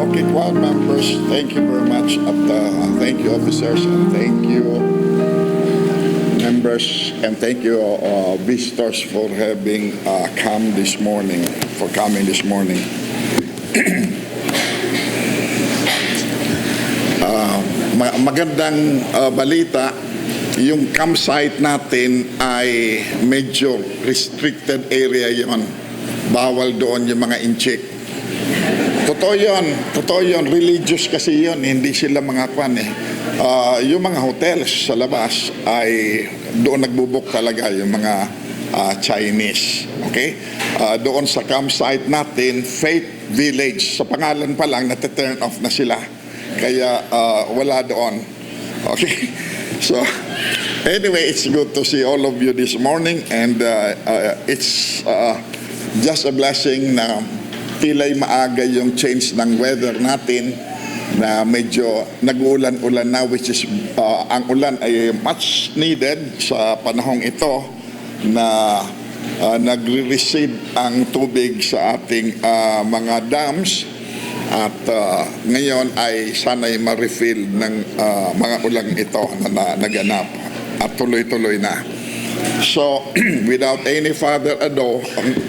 Okay, choir members, thank you very much. Thank you, officers, and thank you, members, and thank you, visitors, for having coming this morning. Magandang balita, yung campsite natin ay medyo restricted area yon. Bawal doon yung mga inchik. Totoo yun, religious kasi yun, hindi sila mga kwan eh. Yung mga hotels sa labas ay doon nagbubuk talaga yung mga Chinese. Okay? Doon sa campsite natin, Faith Village, sa pangalan pa lang, nati-turn off na sila. Kaya wala doon. Okay? So, anyway, it's good to see all of you this morning, and it's just a blessing na tila'y maaga yung change ng weather natin, na medyo nag-uulan-ulan na, which is ang ulan ay much needed sa panahong ito na nagre-receive ang tubig sa ating mga dams, at ngayon ay sana'y ma-refill ng mga ulang ito na naganap at tuloy-tuloy na. So, without any further ado,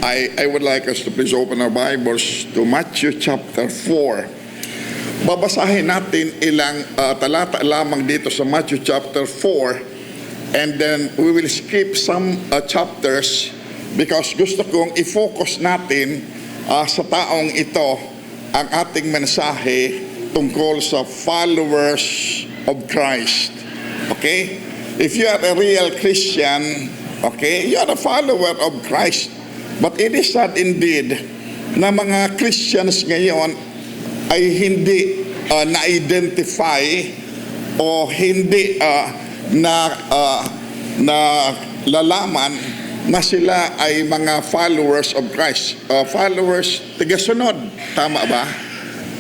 I would like us to please open our Bibles to Matthew chapter 4. Babasahin natin ilang talata lamang dito sa Matthew chapter 4, and then we will skip some chapters because gusto kong i-focus natin sa taong ito ang ating mensahe tungkol sa followers of Christ. Okay? If you are a real Christian, okay, you are a follower of Christ. But it is sad indeed na mga Christians ngayon ay hindi na-identify o hindi na lalaman na sila ay mga followers of Christ. Followers, tagasunod. Tama ba?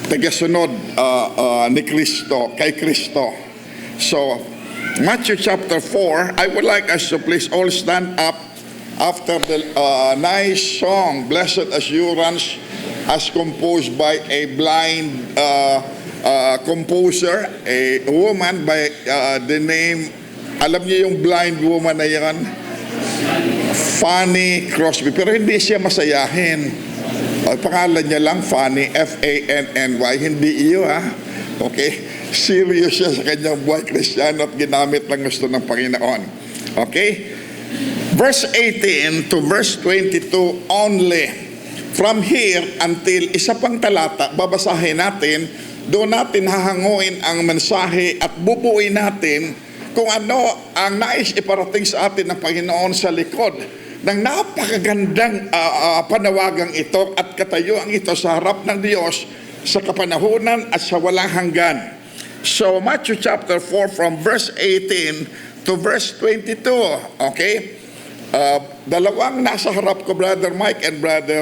Tagasunod ni Kristo, kay Kristo. So, Matthew chapter 4, I would like us to please all stand up after the nice song, Blessed Assurance, as composed by a blind composer, a woman by the name, alam niyo yung blind woman na yan? Fanny Crosby. Pero hindi siya masayahin. Pangalan niya lang, Fanny, F-A-N-N-Y. Hindi iyo, ha? Okay? Serious siya sa kanyang buhay Kristiyano at ginamit ng gusto ng Panginoon. Okay? Verse 18 to verse 22 only. From here until isa pang talata, babasahin natin, doon natin hahanguin ang mensahe at bubuuin natin kung ano ang nais iparating sa atin ng Panginoon sa likod ng napakagandang panawagang ito at katayuan ito sa harap ng Diyos sa kapanahunan at sa walang hanggan. So, Matthew chapter 4 from verse 18 to verse 22. Okay? Dalawang nasa harap ko, Brother Mike and Brother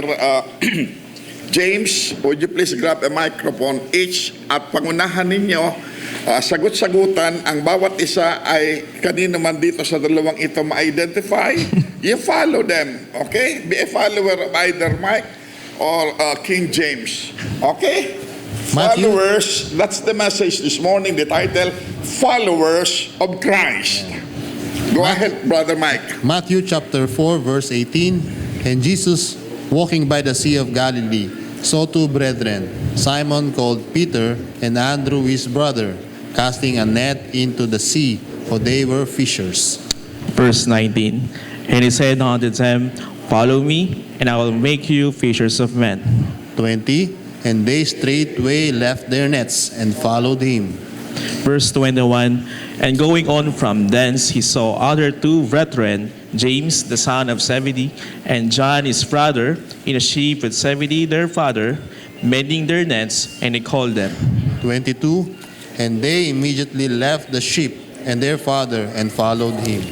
James. Would you please grab a microphone each at pangunahan ninyo, sagot-sagutan. Ang bawat isa ay kanino man dito sa dalawang ito ma-identify. You follow them. Okay? Be a follower of either Mike or King James. Okay? Matthew. Followers, that's the message this morning, the title, Followers of Christ. Go ahead, Brother Mike. Matthew chapter 4 verse 18. And Jesus, walking by the Sea of Galilee, saw two brethren, Simon called Peter and Andrew his brother, casting a net into the sea, for they were fishers. Verse 19. And he said unto them, Follow me, and I will make you fishers of men. 20. And they straightway left their nets and followed him. Verse 21. And going on from thence, he saw other two brethren, James the son of Zebedee, and John his brother, in a ship with Zebedee their father, mending their nets, and he called them. 22. And they immediately left the ship and their father and followed him.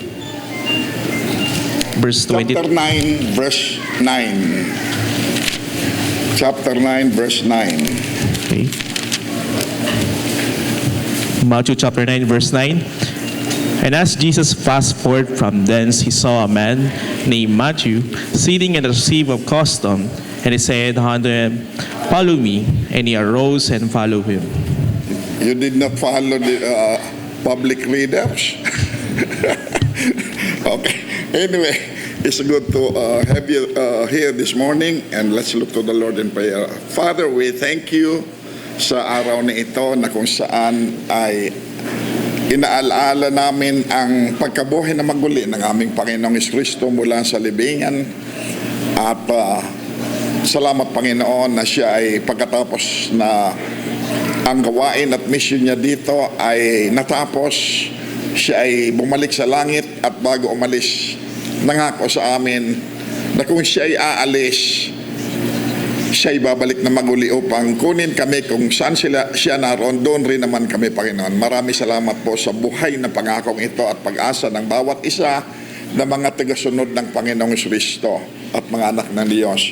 Verse 20. Chapter 9, verse 9. Chapter 9, verse 9. Okay. Matthew chapter 9, verse 9. And as Jesus passed forth from thence, he saw a man named Matthew sitting in the seat of custom, and he said unto him, Follow me. And he arose and followed him. You did not follow the public readers? Okay. Anyway, it's good to have you here this morning, and let's look to the Lord in prayer. Father, we thank you sa araw na ito na kung saan ay inaalaala namin ang pagkabuhay na maguli ng aming Panginoong Kristo mula sa libingan. At salamat, Panginoon, na siya ay pagkatapos na ang gawain at mission niya dito ay natapos, siya ay bumalik sa langit, at bago umalis, nangako sa amin na kung siya ay aalis, siya ay babalik na maguli upang kunin kami kung saan siya naroon, doon rin naman kami, Panginoon. Maraming salamat po sa buhay na pangakong ito at pag-asa ng bawat isa na mga tagasunod ng Panginoong Kristo at mga anak ng Diyos.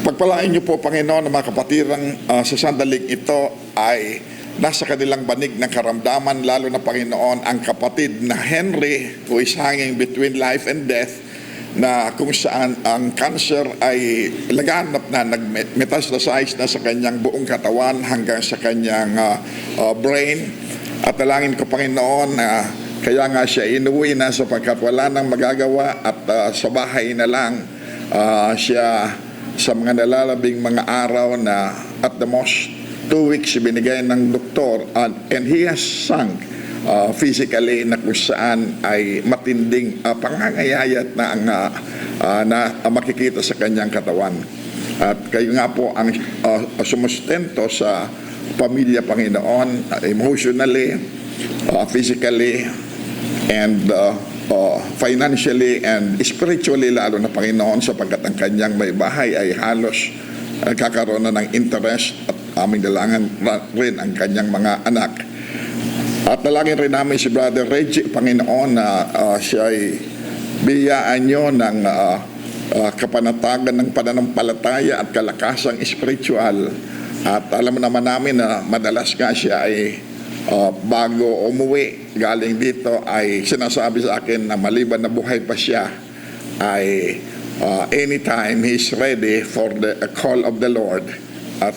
Pagpalain niyo po, Panginoon, na mga kapatirang sa sandaling ito ay nasa kanilang banig ng karamdaman, lalo na, Panginoon, ang kapatid na Henry, who is hanging between life and death, na kung saan ang cancer ay laganap na, nag-metastasize na sa kanyang buong katawan hanggang sa kanyang brain. At dalangin ko, Panginoon, na kaya nga siya inuwi na sapagkat wala nang magagawa, at sa bahay na lang siya sa mga nalalabing mga araw na at the most 2 weeks binigay ng doktor, and he has sunk physically, na kung saan ay matinding pangangayayat na ang makikita sa kanyang katawan. At kayo nga po ang sumustento sa pamilya, Panginoon, emotionally, physically, and financially and spiritually, lalo na, Panginoon, sapagkat ang kanyang may bahay ay halos kakaroon na ng interest, at aming dalangan rin ang kanyang mga anak. At dalangin rin namin si Brother Reggie, Panginoon, na siya ay biyaan nyo ng kapanatagan ng pananampalataya at kalakasang spiritual. At alam naman namin na madalas nga siya ay bago umuwi galing dito ay sinasabi sa akin na maliban na buhay pa siya ay anytime he's ready for the call of the Lord.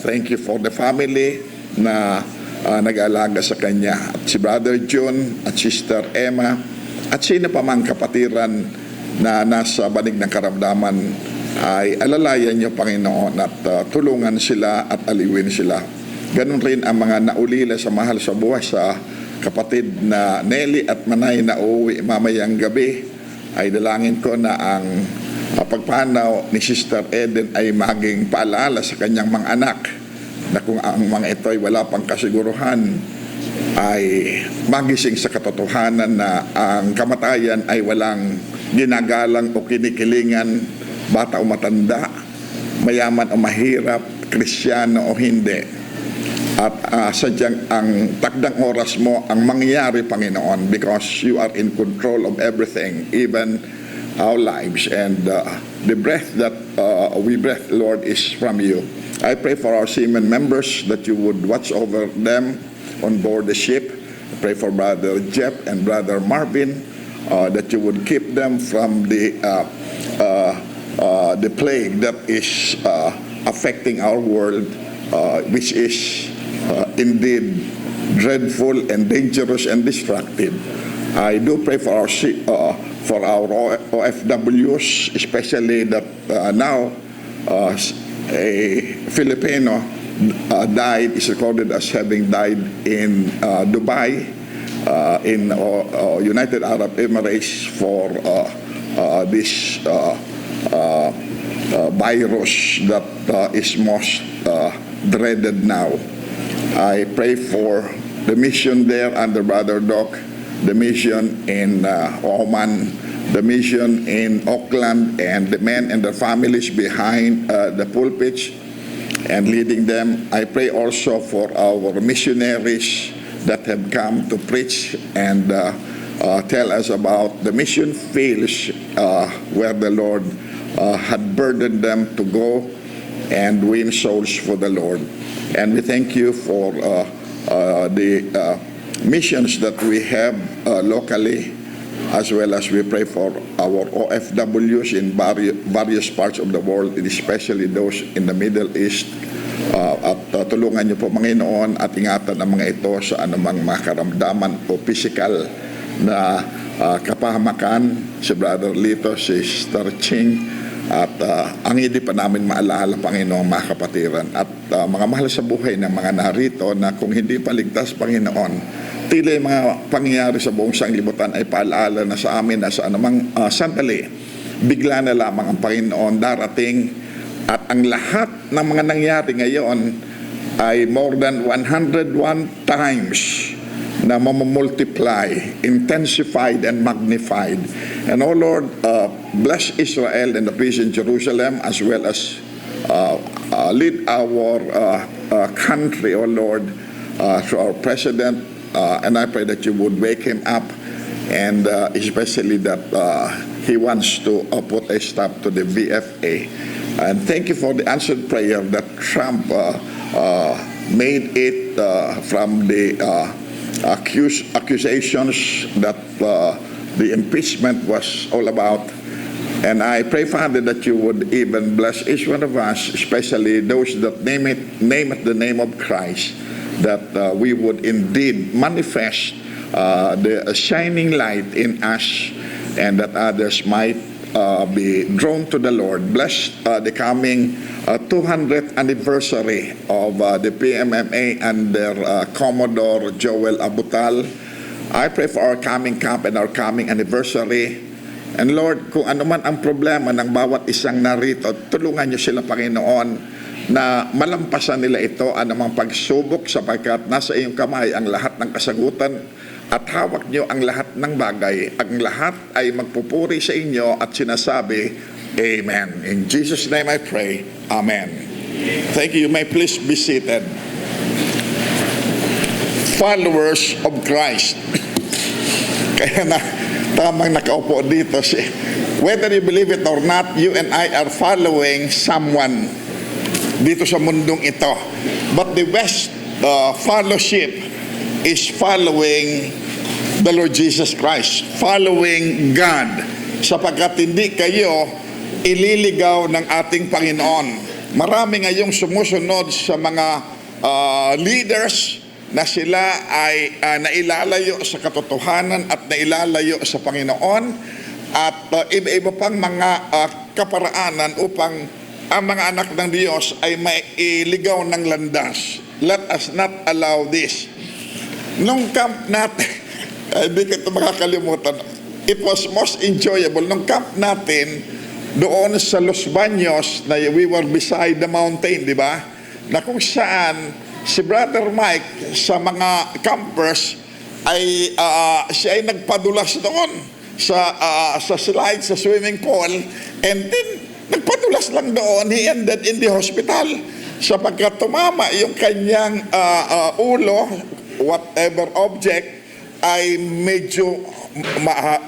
Thank you for the family na nag-aalaga sa kanya, at si Brother John at Sister Emma, at sino pa mang kapatiran na nasa banig ng karamdaman, ay alalayan niyo, Panginoon, at tulungan sila at aliwin sila. Ganun rin ang mga naulila sa mahal sa buhay sa kapatid na Nelly at Manay na uuwi mamayang gabi. Ay dalangin ko na ang pagpanaw ni Sister Eden ay maging paalala sa kanyang mga anak, na kung ang mga ito ay wala pang kasiguruhan, ay magising sa katotohanan na ang kamatayan ay walang ginagalang o kinikilingan, bata o matanda, mayaman o mahirap, Kristiyano o hindi. At sadyang ang takdang oras mo ang mangyayari, Panginoon, because you are in control of everything, even our lives, and the breath that we breathe, Lord, is from you. I pray for our seamen members that you would watch over them on board the ship. I pray for Brother Jeff and Brother Marvin, that you would keep them from the plague that is affecting our world, which is indeed dreadful and dangerous and destructive. I do pray for our OFWs, especially that now a Filipino died, is recorded as having died in Dubai, in United Arab Emirates, for this virus that is most dreaded now. I pray for the mission there under Brother Doc, the mission in Oman, the mission in Auckland, and the men and their families behind the pulpits and leading them. I pray also for our missionaries that have come to preach and tell us about the mission fields where the Lord had burdened them to go and win souls for the Lord. And we thank you for the missions that we have locally, as well as we pray for our OFWs in various parts of the world, especially those in the Middle East, tulungan niyo po, Panginoon, at ingatan ang mga ito sa anumang makaramdaman o physical na kapahamakan, si Brother Lito, si Sister Ching, at ang hindi pa namin maalala, Panginoon, mga kapatiran, at mga mahal sa buhay ng mga narito na kung hindi paligtas, Panginoon, tila yung mga pangyayari sa buong sanglibutan ay paalaala na sa amin na sa anumang sandali, bigla na lamang ang Panginoon darating, at ang lahat ng mga nangyari ngayon ay more than 101 times na mamamultiply, intensified and magnified. And oh Lord, bless Israel and the peace in Jerusalem, as well as lead our country, oh Lord, through our president, and I pray that you would wake him up, and especially that he wants to put a stop to the VFA. And thank you for the answered prayer that Trump made it from the accusations that the impeachment was all about. And I pray, Father, that you would even bless each one of us, especially those that name it the name of Christ, that we would indeed manifest the shining light in us, and that others might be drawn to the Lord. Bless the coming 200th anniversary of the PMMA under Commodore Joel Abutal. I pray for our coming camp and our coming anniversary. And Lord, kung ano man ang problema ng bawat isang narito, tulungan niyo sila, Panginoon, na malampasan nila ito, anumang pagsubok, sapagkat nasa iyong kamay ang lahat ng kasagutan, at hawak niyo ang lahat ng bagay. Ang lahat ay magpupuri sa inyo at sinasabi, Amen. In Jesus' name I pray, Amen. Thank you. You may please be seated. Followers of Christ. Kaya na tamang nakaupo dito si, whether you believe it or not, you and I are following someone dito sa mundong ito. But the best fellowship is following the Lord Jesus Christ, following God, sapagkat hindi kayo ililigaw ng ating Panginoon. Marami ngayong sumusunod sa mga leaders na sila ay nailalayo sa katotohanan at nailalayo sa Panginoon, at iba-iba pang mga kaparaanan upang ang mga anak ng Diyos ay mailigaw ng landas. Let us not allow this. Nung camp natin, hindi ko ito makakalimutan, it was most enjoyable. Nung camp natin, doon sa Los Baños, na we were beside the mountain, di ba? Na kung saan, si Brother Mike sa mga campers ay siya ay nagpadulas doon sa slide, sa swimming pool, and then nagpadulas lang doon. He ended in the hospital sapagkat tumama yung kanyang ulo, whatever object, ay medyo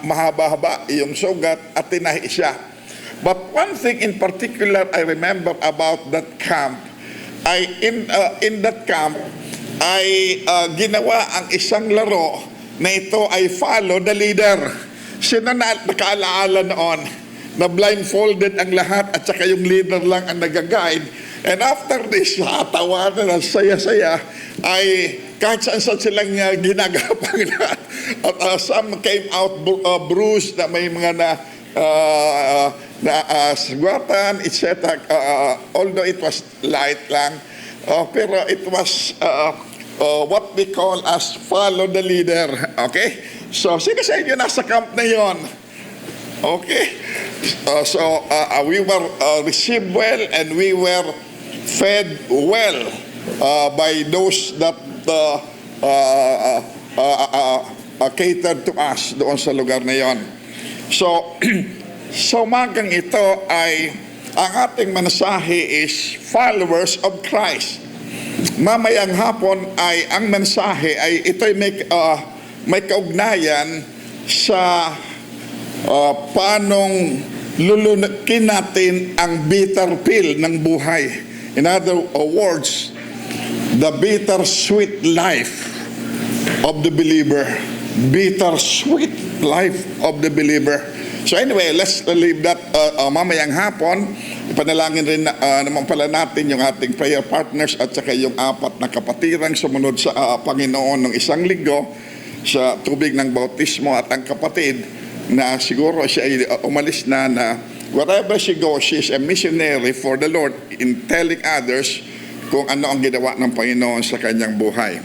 mahaba-haba yung sugat at tinahi siya. But one thing in particular I remember about that camp, ay in that camp ay ginawa ang isang laro na ito ay follow the leader. Sino na nakaalaala noon na blindfolded ang lahat at saka yung leader lang ang nag-guide, and after this tawanan at saya-saya ay kahit saan silang ginagapang lahat, at some came out bruised, na may mga sugatan, etc. Although it was light lang, pero it was what we call as follow the leader. Okay? So, sino sa inyo nasa camp na yon? Okay? So, we were received well and we were fed well by those that catered to us doon sa lugar na yon. So, sa umagang ito ay ang ating mensahe is followers of Christ. Mamayang hapon ay ang mensahe ay ito'y may kaugnayan sa paanong lulunukin natin ang bitter pill ng buhay. In other words, the bittersweet life of the believer. Bittersweet life of the believer. So anyway, let's leave that mamayang hapon. Ipanalangin rin naman pala natin yung ating prayer partners at saka yung 4 na kapatirang sumunod sa Panginoon ng isang linggo sa tubig ng bautismo, at ang kapatid na siguro siya ay umalis na wherever she goes, she is a missionary for the Lord in telling others kung ano ang ginawa ng Panginoon sa kanyang buhay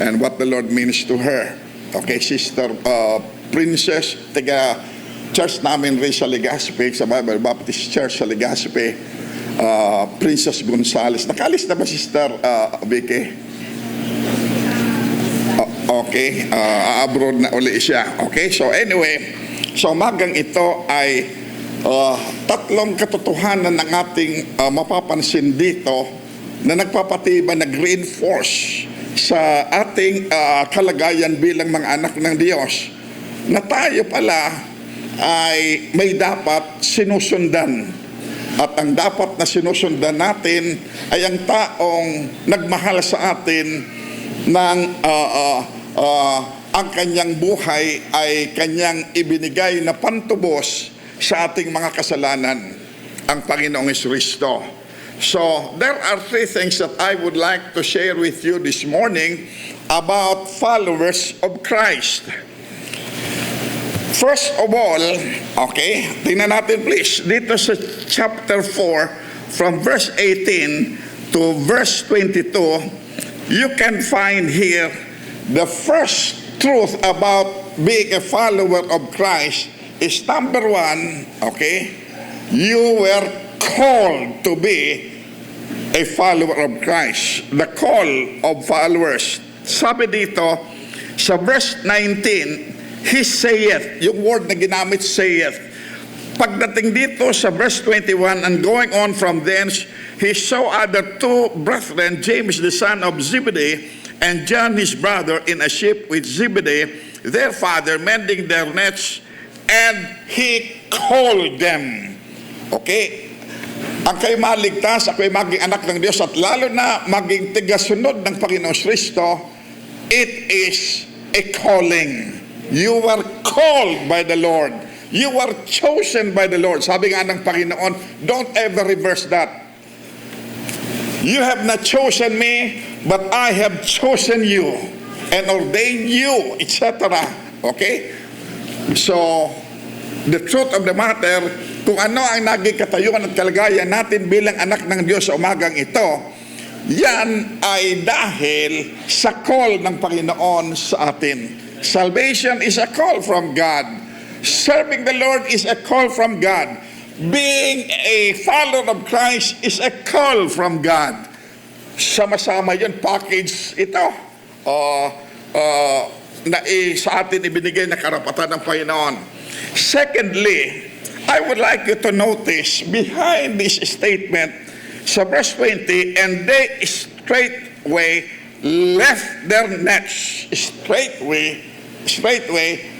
and what the Lord means to her. Okay, Sister Princess, taga church namin rin sa Legazpi, sa Bible Baptist Church sa Legazpi, Princess Gonzales. Nakalis na ba, Sister Vicky? Okay, abroad na uli siya. Okay, so anyway, so umagang ito ay 3 katotohanan ng ating mapapansin dito na nagpapatibay, nag-reinforce sa ating kalagayan bilang mga anak ng Diyos, na tayo pala ay may dapat sinusundan. At ang dapat na sinusundan natin ay ang taong nagmahal sa atin ng ang kanyang buhay ay kanyang ibinigay na pantubos sa ating mga kasalanan, ang Panginoong Kristo. So, there are 3 things that I would like to share with you this morning about followers of Christ. First of all, okay, tingnan natin please, dito sa chapter 4, from verse 18 to verse 22, you can find here the first truth about being a follower of Christ is number 1, okay, you were called to be a follower of Christ. The call of followers. Sabi dito, sa verse 19, He saith, yung word na ginamit, saith. Pagdating dito sa verse 21, and going on from thence, he saw other 2 brethren, James the son of Zebedee, and John his brother, in a ship with Zebedee, their father, mending their nets, and he called them. Okay? Ang kayo maligtas, ako'y maging anak ng Diyos, at lalo na maging tigasunod ng Panginoon Kristo, it is a calling. You were called by the Lord. You were chosen by the Lord. Sabi nga ng Panginoon, don't ever reverse that. You have not chosen me, but I have chosen you and ordained you, etc. Okay? So, the truth of the matter, kung ano ang naging katayuan at kalagayan natin bilang anak ng Diyos sa umagang ito, yan ay dahil sa call ng Panginoon sa atin. Salvation is a call from God. Serving the Lord is a call from God. Being a follower of Christ is a call from God. Sama-sama yun, package ito. Sa atin ibinigay na karapatan ng Panginoon. Secondly, I would like you to notice behind this statement sa verse 20, and they straightway left their nets. Straightway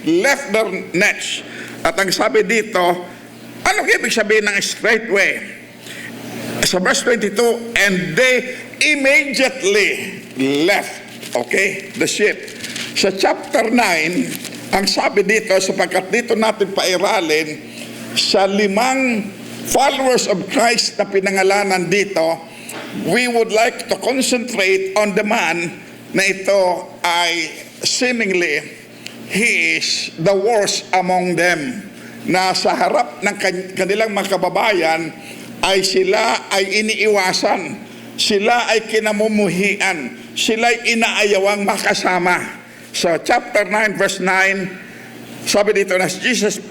left their nets. At ang sabi dito, anong ibig sabihin ng straightway? Sa verse 22, and they immediately left, okay, the ship. Sa chapter 9, ang sabi dito, sapagkat dito natin pairalin, sa 5 followers of Christ na pinangalanan dito, we would like to concentrate on the man na ito ay seemingly he is the worst among them, na sa harap ng kanilang mga kababayan ay sila ay iniiwasan, sila ay kinamumuhian, sila ay inaayawang makasama. So chapter 9 verse 9, sabi dito, as Jesus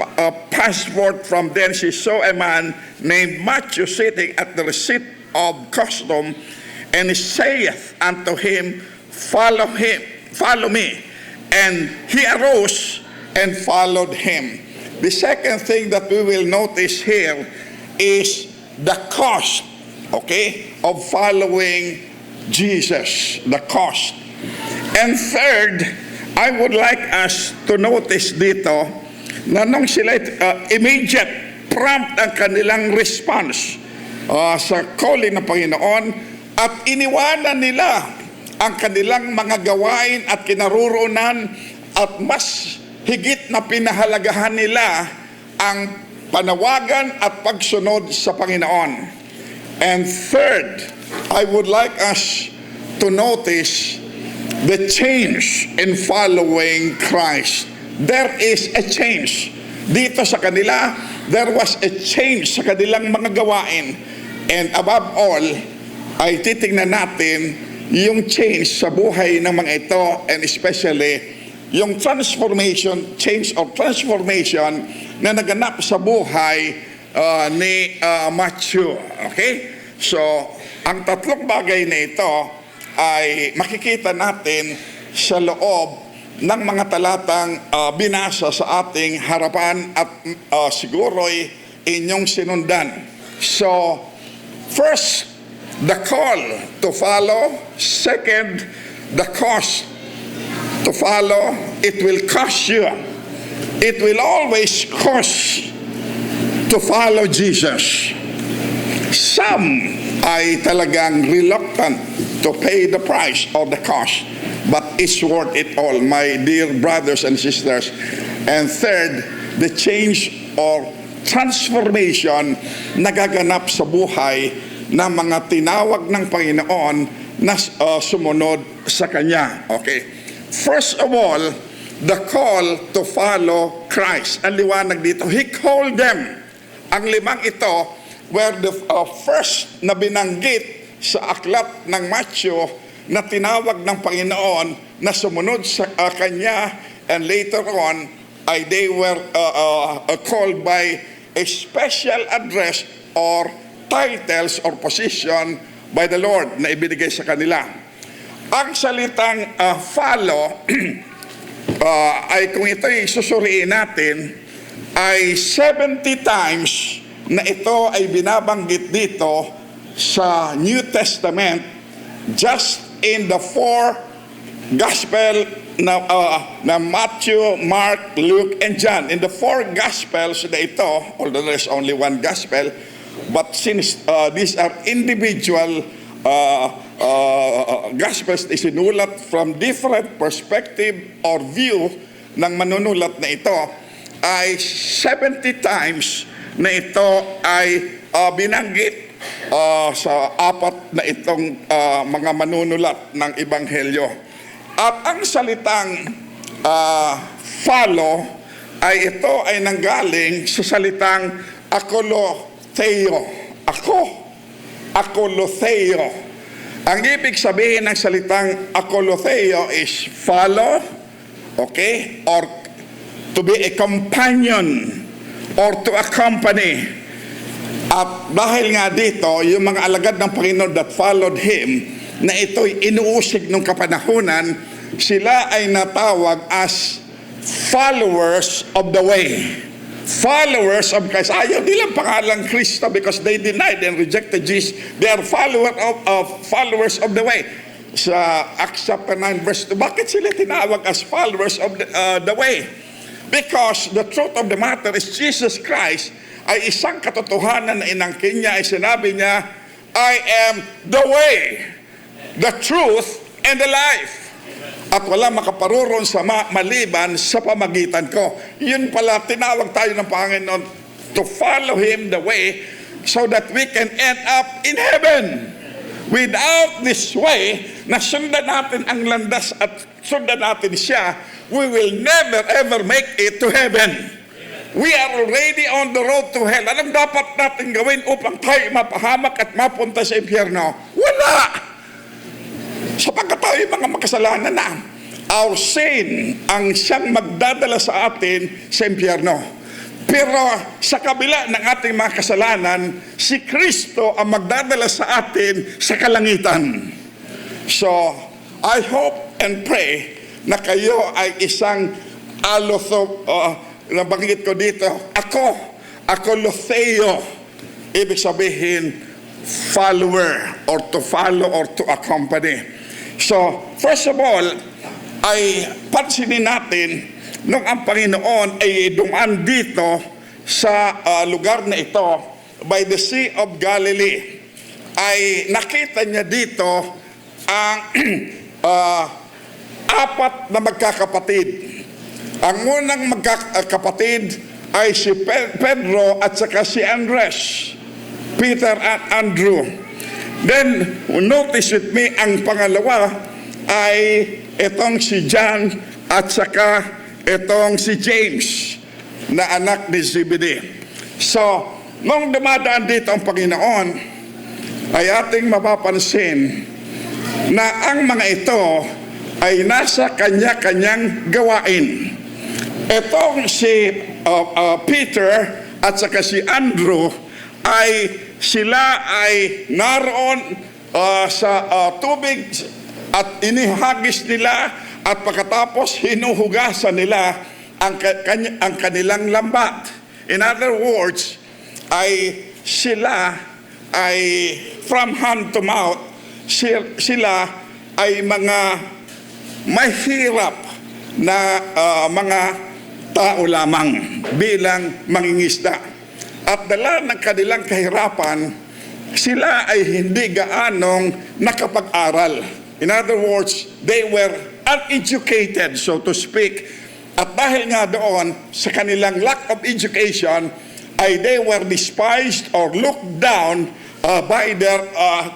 passed forth from thence, he saw a man named Matthew sitting at the receipt of custom, and he saith unto him, follow me. And he arose and followed him. The second thing that we will notice here is the cost, okay, of following Jesus, the cost. And third, I would like us to notice dito na nung sila immediate, prompt ang kanilang response sa calling ng Panginoon, at iniwanan nila ang kanilang mga gawain at kinaroroonan, at mas higit na pinahalagahan nila ang panawagan at pagsunod sa Panginoon. And third, I would like us to notice the change in following Christ. There is a change. Dito sa kanila, there was a change sa kanilang mga gawain. And above all, ay titingnan natin yung change sa buhay ng mga ito, and especially yung transformation, change of transformation na naganap sa buhay ni Matthew. Okay? So, ang tatlong bagay na ito ay makikita natin sa loob ng mga talatang binasa sa ating harapan at siguro'y inyong sinundan. So, first, the call to follow. Second, the cost to follow. It will cost you. It will always cost to follow Jesus. Some ay talagang reluctant to pay the price or the cost, but it's worth it all, my dear brothers and sisters. And third, the change or transformation nagaganap sa buhay ng mga tinawag ng Panginoon na sumunod sa Kanya. Okay. First of all, the call to follow Christ. Ang liwanag dito, He called them. Ang limang ito were the first na binanggit sa aklat ng Matthew na tinawag ng Panginoon na sumunod sa Kanya, and later on ay they were called by a special address or titles or position by the Lord na ibinigay sa kanila. Ang salitang follow ay kung ito'y susuriin natin ay 70 times na ito ay binabanggit dito sa New Testament, just in the four gospel na Matthew, Mark, Luke, and John. In the four gospels na ito, although there's only one gospel, but since these are individual gospels, isinulat from different perspective or view ng manunulat na ito, ay 70 times na ito ay binanggit sa apat na itong mga manunulat ng Ebanghelyo. At ang salitang follow ay ito ay nanggaling sa salitang akolotheo. Akolotheo. Ang ibig sabihin ng salitang akolotheo is follow, okay, or to be a companion or to accompany. At dahil nga dito, yung mga alagad ng Panginoon that followed Him, na ito'y inuusig ng kapanahunan, sila ay natawag as followers of the way. Followers of Christ. Ayaw nilang pangalang Kristo because they denied and rejected Jesus. They are followers of the way. Sa Acts chapter 9 verse 2, bakit sila tinawag as followers of the way? Because the truth of the matter is Jesus Christ ay isang katotohanan na inangkin niya, ay sinabi niya, I am the way, the truth, and the life. At wala makaparuron sa maliban sa pamagitan ko. Yun pala, tinawag tayo ng Panginoon to follow Him the way so that we can end up in heaven. Without this way, na sundan natin ang landas at sundan natin siya, we will never ever make it to heaven. We are already on the road to hell. Anong dapat natin gawin upang tayo mapahamak at mapunta sa impyerno? Wala! Sapagkat tayo mga makasalanan na. Our sin ang siyang magdadala sa atin sa impyerno. Pero sa kabila ng ating mga kasalanan, si Kristo ang magdadala sa atin sa kalangitan. So, I hope and pray na kayo ay isang nabanggit ko dito, akolotheo, ibig sabihin follower or to follow or to accompany. So, first of all, ay pansinin natin nung ang Panginoon ay dumaan dito sa lugar na ito by the Sea of Galilee, ay nakita niya dito ang apat na magkakapatid. Ang unang magkakapatid ay si Pedro at saka si Andres. Peter at Andrew. Then, notice with me, ang pangalawa ay itong si John at saka itong si James na anak ni Zebedee. So, nung dumadaan dito ang Panginoon, ay ating mapapansin na ang mga ito ay nasa kanya-kanyang gawain. Itong si Peter at saka si Andrew ay sila ay naroon sa tubig at inihagis nila at pagkatapos hinuhugasan nila ang kanilang lambat. In other words, ay sila ay from hand to mouth, sila ay mga mahirap na mga tao lamang bilang mangingisda. At dala ng kanilang kahirapan, sila ay hindi gaanong nakapag-aral. In other words, they were uneducated, so to speak. At dahil nga doon, sa kanilang lack of education, ay they were despised or looked down by their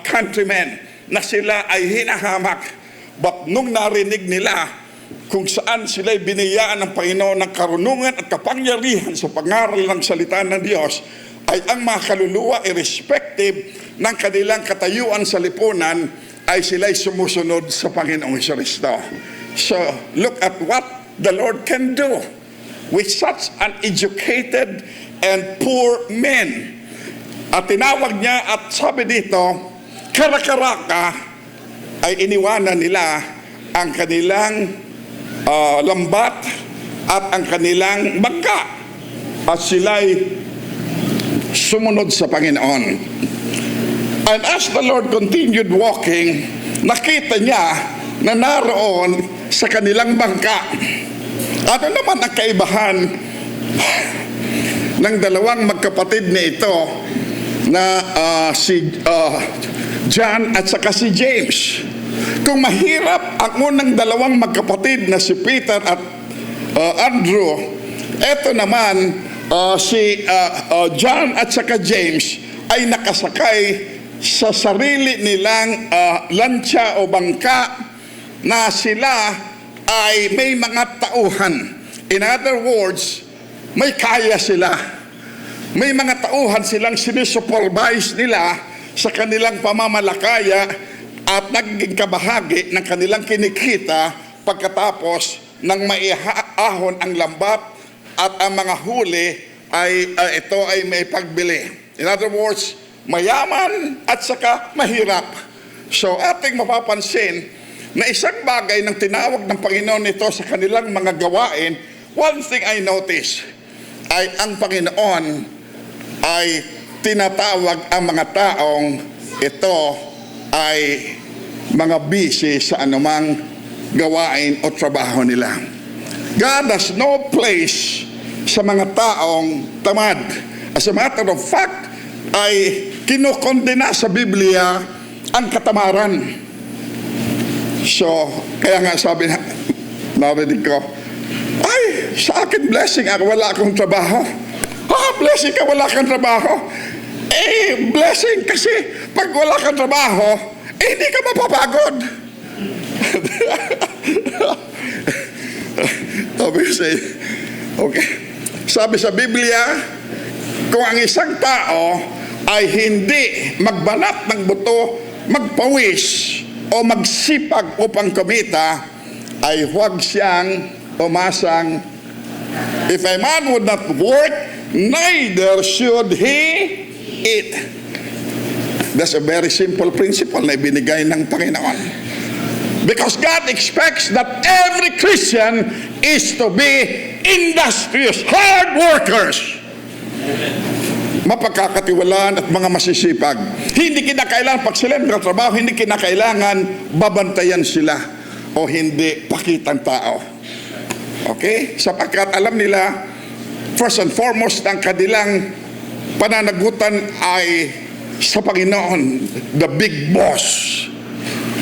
countrymen, na sila ay hinahamak. But nung narinig nila kung saan sila'y biniyaan ng Panginoon ng karunungan at kapangyarihan sa pangaral ng salita ng Diyos, ay ang mga kaluluwa, irrespective ng kanilang katayuan sa lipunan, ay sila'y sumusunod sa Panginoong Kristo. So, look at what the Lord can do with such uneducated and poor men. At tinawag niya at sabi dito, karakaraka, ay iniwanan nila ang kanilang lambat at ang kanilang bangka at sila'y sumunod sa Panginoon. And as the Lord continued walking, nakita niya na naroon sa kanilang bangka. Ano naman ang kaibahan ng dalawang magkapatid na ito na si John at saka si James? Kung mahirap ang unang dalawang magkapatid na si Peter at Andrew, eto naman si John at saka James ay nakasakay sa sarili nilang lansya o bangka na sila ay may mga tauhan. In other words, may kaya sila. May mga tauhan silang sinusupervise nila sa kanilang pamamalakaya at naging kabahagi ng kanilang kinikita pagkatapos ng maiahon ang lambat at ang mga huli ay ito ay may pagbili. In other words, mayaman at saka mahirap. So ating mapapansin na isang bagay ng tinawag ng Panginoon ito sa kanilang mga gawain, one thing I notice ay ang Panginoon ay tinatawag ang mga taong ito ay mga busy sa anumang gawain o trabaho nila. God has no place sa mga taong tamad. As a matter of fact, ay kinukondena sa Biblia ang katamaran. So, kaya nga sabi na, narinig ko, ay, sa akin blessing ako, wala akong trabaho. Blessing ka, wala kang trabaho. Blessing kasi pag wala kang trabaho, hindi ka mapapagod. Okay. Sabi sa Biblia, kung ang isang tao ay hindi magbanat ng buto, magpawis o magsipag upang kumita, ay huwag siyang umasang, if a man would not work, neither should he eat. That's a very simple principle na ibinigay ng Panginoon. Because God expects that every Christian is to be industrious, hard workers. Mapagkakatiwalaan at mga masisipag. Hindi kinakailangan, pag sila nagtatrabaho, hindi kinakailangan babantayan sila o hindi pakitang tao. Okay? Sapagkat alam nila, first and foremost, ang kanilang pananagutan ay sa Panginoon, the big boss,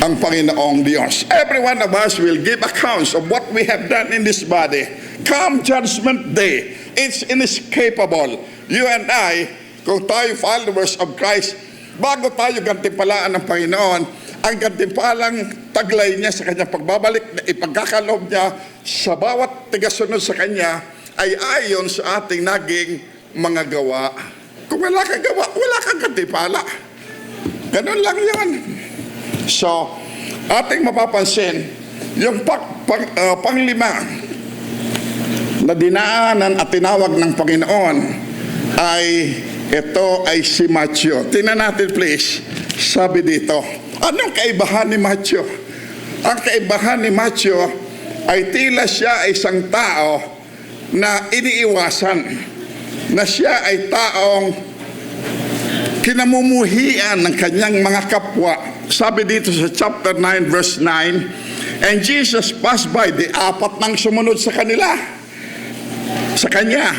ang Panginoong Diyos. Every one of us will give accounts of what we have done in this body. Come Judgment Day, It's inescapable. You and I, kung tayo followers of Christ, bago tayo gantimpalaan ng Panginoon, ang gantimpalang taglay niya sa kanyang pagbabalik na ipagkakaloob niya sa bawat tigasunod sa kanya ay ayon sa ating naging mga gawa. Kung wala kang gawa, wala kang gantimpala. Ganun lang yun. So, ating mapapansin, yung panglima na dinaanan at tinawag ng Panginoon ay ito ay si Matthew. Tingnan natin please. Sabi dito, anong kaibahan ni Matthew? Ang kaibahan ni Matthew ay tila siya ay isang tao na iniiwasan, na siya ay taong kinamumuhian ng kanyang mga kapwa. Sabi dito sa chapter 9 verse 9, and Jesus passed by, the apat nang sumunod sa kanila, sa kanya.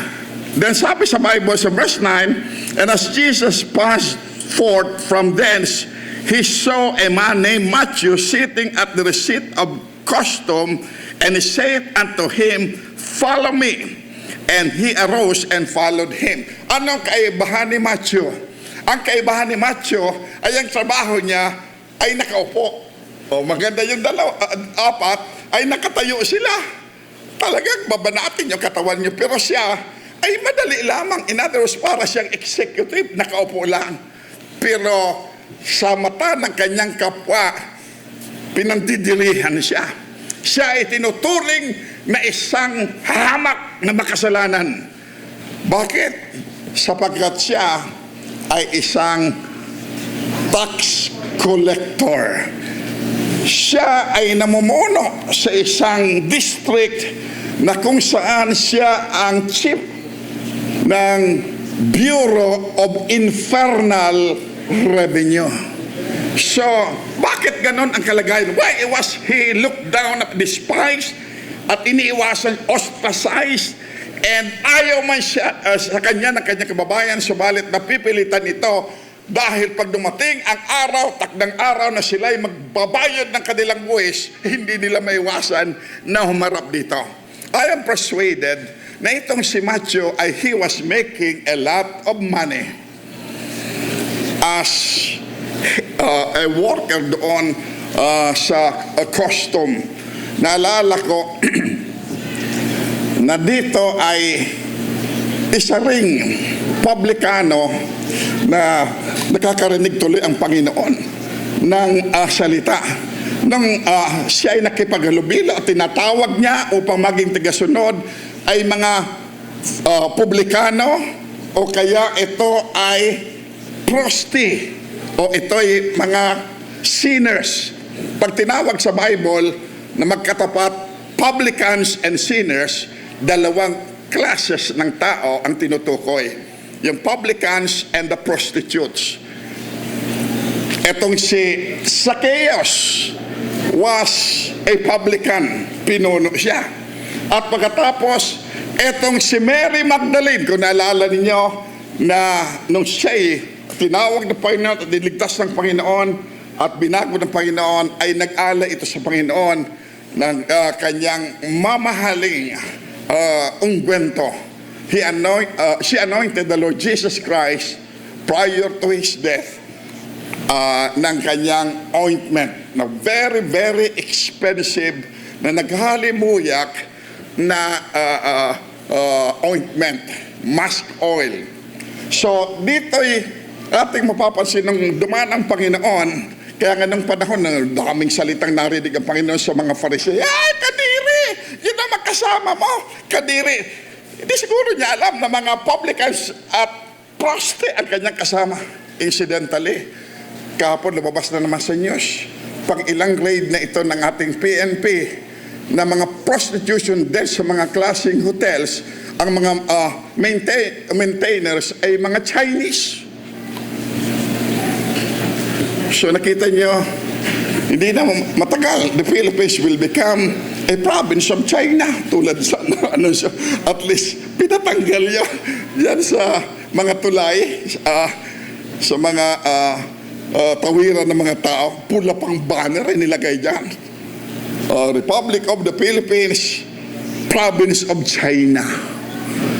Then sabi sa Bible sa verse 9, and as Jesus passed forth from thence, he saw a man named Matthew sitting at the receipt of custom, and he said unto him, follow me. And he arose and followed him. Anong kaibahan ni Matthew? Ang kaibahan ni Matthew ay ang trabaho niya ay nakaupo. O maganda yung apat ay nakatayo sila. Talagang babanatin yung katawan niyo. Pero siya ay madali lamang. In other words, para siyang executive, nakaupo lang. Pero sa mata ng kanyang kapwa, pinandidirihan siya. Siya ay tinuturing na isang hamak na makasalanan. Bakit? Sapagkat siya ay isang tax collector. Siya ay namumuno sa isang district na kung saan siya ang chief ng Bureau of Infernal Revenue. So, bakit ganon ang kalagayan? Why was he looked down at, despised, at iniiwasan, ostracized, and ayaw man siya sa kanya ng kanyang kababayan, subalit napipilitan ito dahil pag dumating ang araw, takdang araw na sila ay magbabayad ng kanilang buwis, hindi nila maiwasan na humarap dito. I am persuaded na itong si Matthew ay he was making a lot of money as a worker doon sa custom. Naalala ko na dito ay isa ring publikano na nakakarinig tuloy ang Panginoon ng salita. Nung siya ay nakipaghalubilo at tinatawag niya upang maging tigasunod ay mga publikano o kaya ito ay prosti o ito ay mga sinners. Pag tinawag sa Bible na magkatapat, publicans and sinners, dalawang classes ng tao ang tinutukoy. Yung publicans and the prostitutes. Etong si Zacchaeus was a publican. Pinuno siya. At pagkatapos, etong si Mary Magdalene, kung naalala ninyo, na nung siya'y tinawag ng Panginoon at niligtas ng Panginoon at binago ng Panginoon, ay nag-ala ito sa Panginoon ng kanyang mamahaling ungwento. She anointed the Lord Jesus Christ prior to His death ng kanyang ointment na very, very expensive na naghalimuyak na ointment, musk oil. So, dito'y ating mapapansin nung dumaan ang Panginoon, kaya nga nung panahon na daming salitang narinig ang Panginoon sa mga Fariseo, ay, kadiri! Yun ang magkasama mo, kadiri! Hindi siguro niya alam na mga publicans at prosti ang kanyang kasama. Incidentally, kahapon lumabas na naman sa news, pang ilang grade na ito ng ating PNP, na mga prostitution deaths sa mga klaseng hotels, ang mga maintainers ay mga Chinese. So nakita nyo, hindi na matagal, the Philippines will become a province of China, tulad sa at least pinatanggal yun yan sa mga tulay, sa mga tawiran ng mga tao, pula pang banner ay nilagay dyan. Republic of the Philippines, province of China.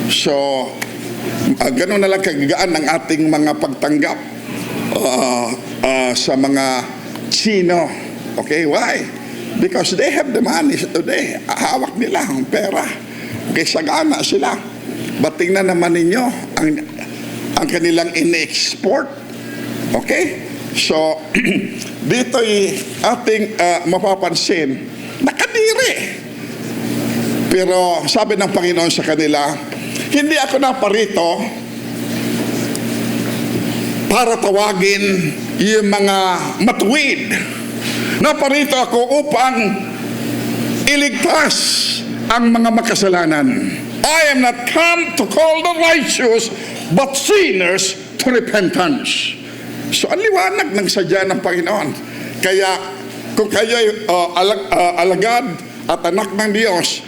So, ganun na lang kagaan ang ating mga pagtanggap sa mga Chino. Okay, why? Because they have the money today. Hawak nila ang pera. Okay, sagana sila. But tingnan naman ninyo ang kanilang in-export. Okay? So, dito'y ating mapapansin, nakadiri. Pero sabi ng Panginoon sa kanila, hindi ako naparito para tawagin yung mga matuwid. Naparito ako upang iligtas ang mga makasalanan. I am not come to call the righteous, but sinners to repentance. So, ang liwanag ng sadya ng Panginoon. Kaya, kung kayo'y alagad at anak ng Diyos,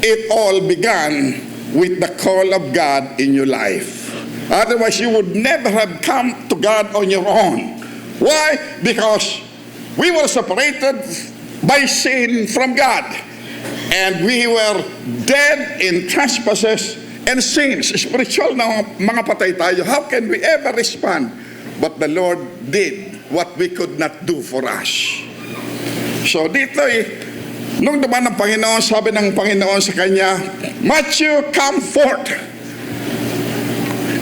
it all began with the call of God in your life. Otherwise, you would never have come to God on your own. Why? Because we were separated by sin from God. And we were dead in trespasses and sins. Spiritual na mga patay tayo. How can we ever respond? But the Lord did what we could not do for us. So dito nung dumaan ng Panginoon, sabi ng Panginoon sa kanya, Matthew, come forth.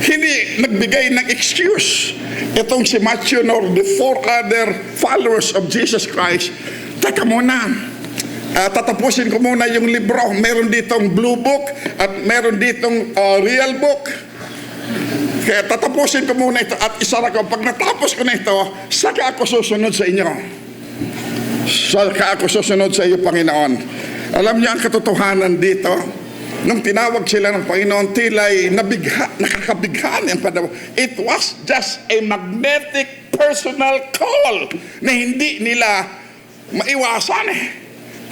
Hindi nagbigay ng excuse itong si Matthew nor the 4 other followers of Jesus Christ. Teka muna, tatapusin ko muna yung libro. Meron ditong blue book at meron ditong real book. Kaya tatapusin ko muna ito at isara ko. Pag natapos ko na ito, saka ako susunod sa inyo. Saka ako susunod sa iyo, Panginoon. Alam niyo ang katotohanan dito? Nung tinawag sila ng Panginoon, tila'y nakakabighan ang panahon. It was just a magnetic personal call na hindi nila maiwasan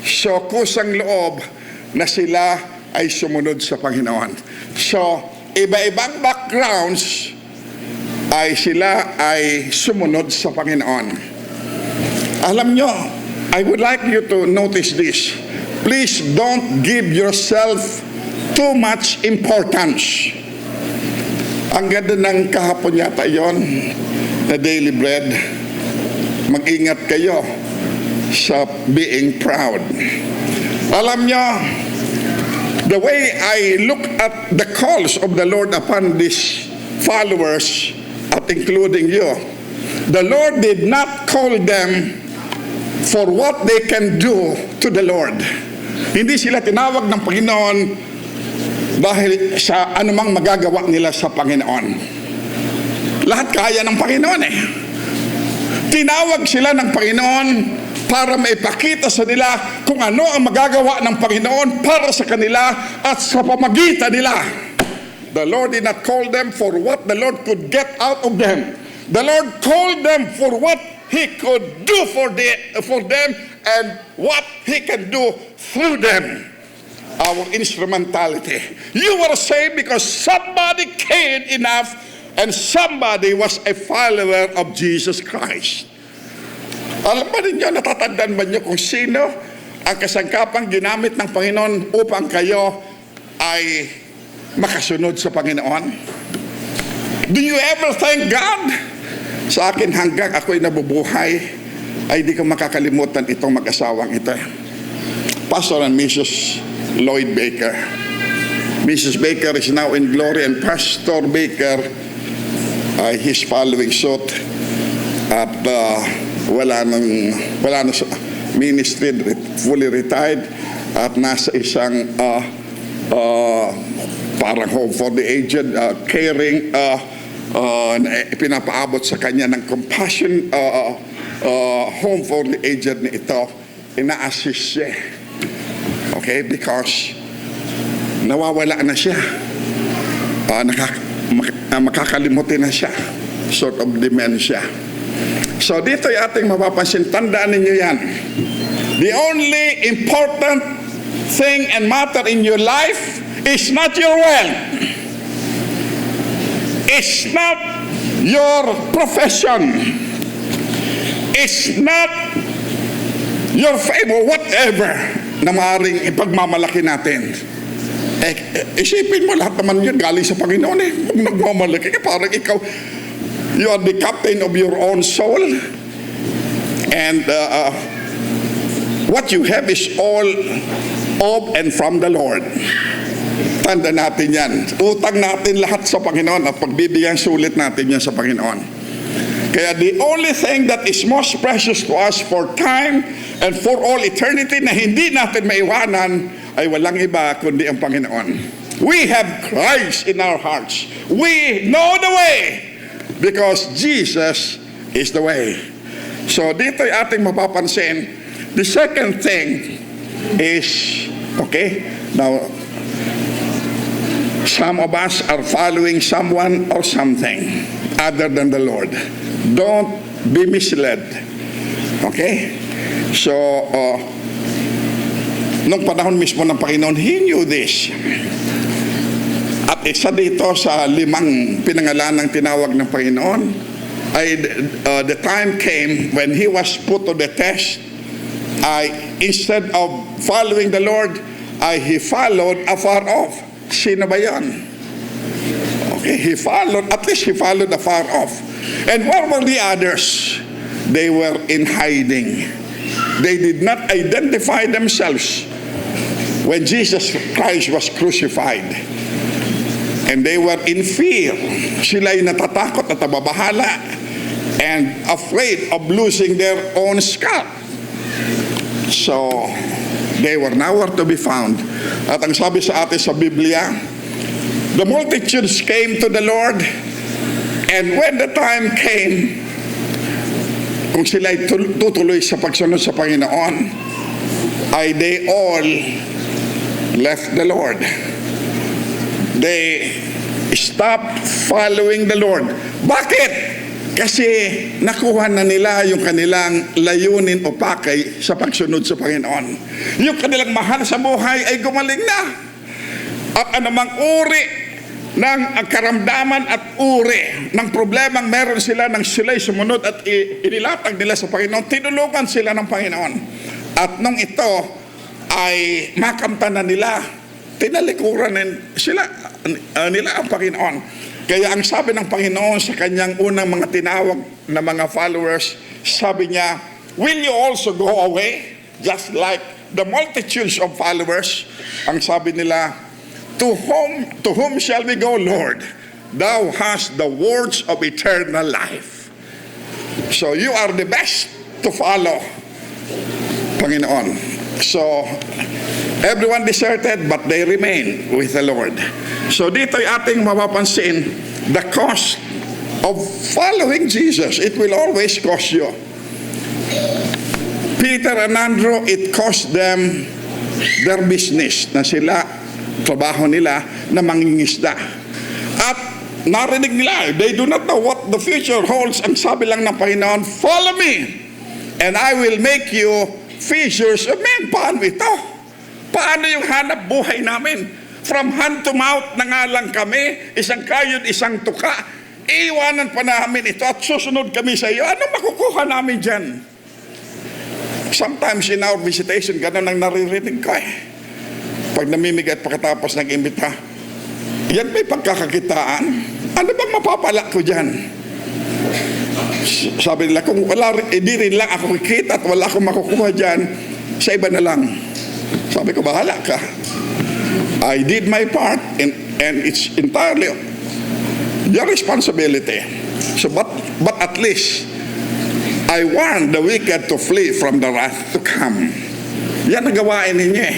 So, kusang loob na sila ay sumunod sa Panginoon. So, iba-ibang backgrounds ay sila ay sumunod sa Panginoon. Alam nyo, I would like you to notice this. Please don't give yourself too much importance. Ang ganda ng kahapon yata yon na Daily Bread. Mag-ingat kayo sa being proud. Alam nyo, the way I look at the calls of the Lord upon these followers, at including you, the Lord did not call them for what they can do to the Lord. Hindi sila tinawag ng Panginoon dahil sa anumang magagawa nila sa Panginoon. Lahat kaya ng Panginoon Tinawag sila ng Panginoon para maipakita sa nila kung ano ang magagawa ng Panginoon para sa kanila at sa pamagitan nila. The Lord did not call them for what the Lord could get out of them. The Lord called them for what He could do for them and what He can do through them. Our instrumentality. You were saved because somebody cared enough and somebody was a follower of Jesus Christ. Alam ba ninyo, natatandaan ba niyo kung sino ang kasangkapang ginamit ng Panginoon upang kayo ay makasunod sa Panginoon? Do you ever thank God? Sa akin hanggang ako'y nabubuhay ay di ko makakalimutan itong mag-asawang ito. Pastor and Mrs. Lloyd Baker. Mrs. Baker is now in glory and Pastor Baker he's following suit at wala na sa ministry, fully retired at nasa isang parang home for the aged, caring, pinapaabot sa kanya ng compassion home for the aged na ito, ina-assist siya. Okay, because nawawala na siya, makakalimutin na siya, sort of dementia. So dito yung ating mapapansin, tandaan ninyo yan. The only important thing and matter in your life is not your wealth. It's not your profession. It's not your favor, whatever na maaaring ipagmamalaki natin. Isipin mo, lahat naman yun galing sa Panginoon eh. Nagmamalaki ka, parang ikaw, you are the captain of your own soul. And what you have is all of and from the Lord. Tanda natin yan. Utang natin lahat sa Panginoon at pagbibigyan sulit natin yan sa Panginoon. Kaya the only thing that is most precious to us for time and for all eternity na hindi natin maiwanan ay walang iba kundi ang Panginoon. We have Christ in our hearts. We know the way because Jesus is the way. So dito ay ating mapapansin. The second thing is, okay, now some of us are following someone or something other than the Lord. Don't be misled. Okay? So, nung panahon mismo ng Panginoon, He knew this. At isa dito sa 5 pinangalan ng tinawag ng Panginoon, ay the time came when He was put to the test. Instead of following the Lord, He followed afar off. Sino ba yan? Okay, at least he followed afar off. And where were the others? They were in hiding. They did not identify themselves when Jesus Christ was crucified. And they were in fear. Sila'y natatakot at nababahala and afraid of losing their own scalp. So, they were nowhere to be found. At ang sabi sa atin sa Biblia, the multitudes came to the Lord, and when the time came, kung sila'y tutuloy sa pagsunod sa Panginoon, ay they all left the Lord. They stopped following the Lord. Bakit? Kasi nakuha na nila yung kanilang layunin o pakay sa pagsunod sa Panginoon. Yung kanilang mahal sa buhay ay gumaling na. At anumang uri ng karamdaman at uri ng problemang meron sila nang sila'y sumunod at inilatag nila sa Panginoon, tinulungan sila ng Panginoon. At nung ito ay makamtan na nila, tinalikuran nila ang Panginoon. Kaya ang sabi ng Panginoon sa kanyang unang mga tinawag na mga followers, sabi niya, will you also go away? Just like the multitudes of followers. Ang sabi nila, to whom shall we go, Lord? Thou hast the words of eternal life. So you are the best to follow, Panginoon. So everyone deserted, but they remain with the Lord. So dito ay ating mapapansin the cost of following Jesus. It will always cost you. Peter and Andrew, it cost them their business na sila, trabaho nila na mangingisda. At narinig nila, they do not know what the future holds. Ang sabi lang ng Panginoon, follow me and I will make you fishers of men. Paano ito? Paano yung hanap buhay namin? From hand to mouth na nga lang kami, isang kayod, isang tuka, iiwanan pa namin ito at susunod kami sa iyo. Ano makukuha namin dyan? Sometimes in our visitation, ganun ang naririnig ko eh. Pag namimigay at pagkatapos nag-imbita, yan may pagkakakitaan. Ano bang mapapala ko dyan? Sabi nila, kung wala, hindi rin lang ako kikita at wala akong makukuha dyan, sa iba na lang. Sabi ko, bahala ka. I did my part and it's entirely your responsibility. So but at least I warned the wicked to flee from the wrath to come. Yan ang gawain ninyo eh.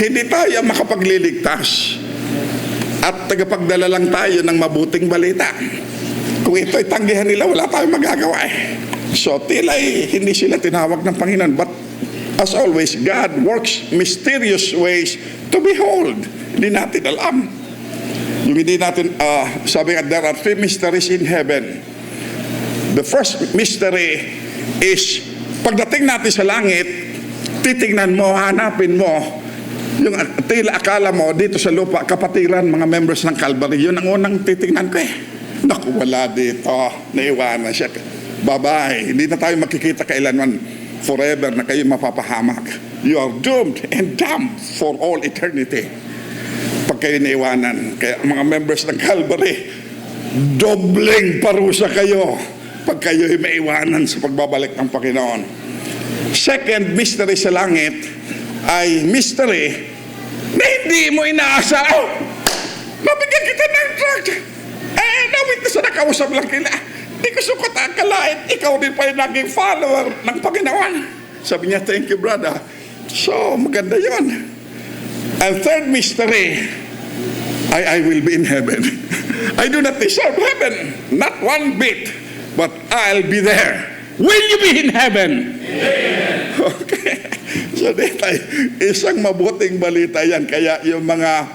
Hindi tayo makapagliligtas at tagapagdala lang tayo ng mabuting balita. Kung ito'y tanggihan nila, wala tayong magagawa eh. So tila'y hindi sila tinawag ng Panginoon, but as always, God works mysterious ways to behold. Hindi natin alam. Yung hindi natin, sabi nga, there are 3 mysteries in heaven. The first mystery is, pagdating natin sa langit, titingnan mo, hanapin mo, yung tila akala mo dito sa lupa, kapatiran, mga members ng Calvary, yun ang unang titingnan ko eh. Naku, wala dito. Naiwanan siya. Bye-bye. Hindi na tayo makikita kailanman forever na kayo mapapahamak. You are doomed and damned for all eternity. kayo naiwanan. Kaya mga members ng Calvary, dobleng parusa kayo pag kayo'y maiwanan sa pagbabalik ng Panginoon. Second mystery sa langit ay mystery na hindi mo inaasa. Oh, nabigyan kita ng drug. Na-witness na nakausap lang kila. Di ko sukat akalain, ikaw din pa yung naging follower ng Panginoon. Sabi niya, thank you, brother. So, maganda yon. And third mystery, I will be in heaven. I do not deserve heaven, not one bit, but I'll be there. Will you be in heaven? Amen. Okay. So, dito ay isang mabuting balita yan. Kaya yung mga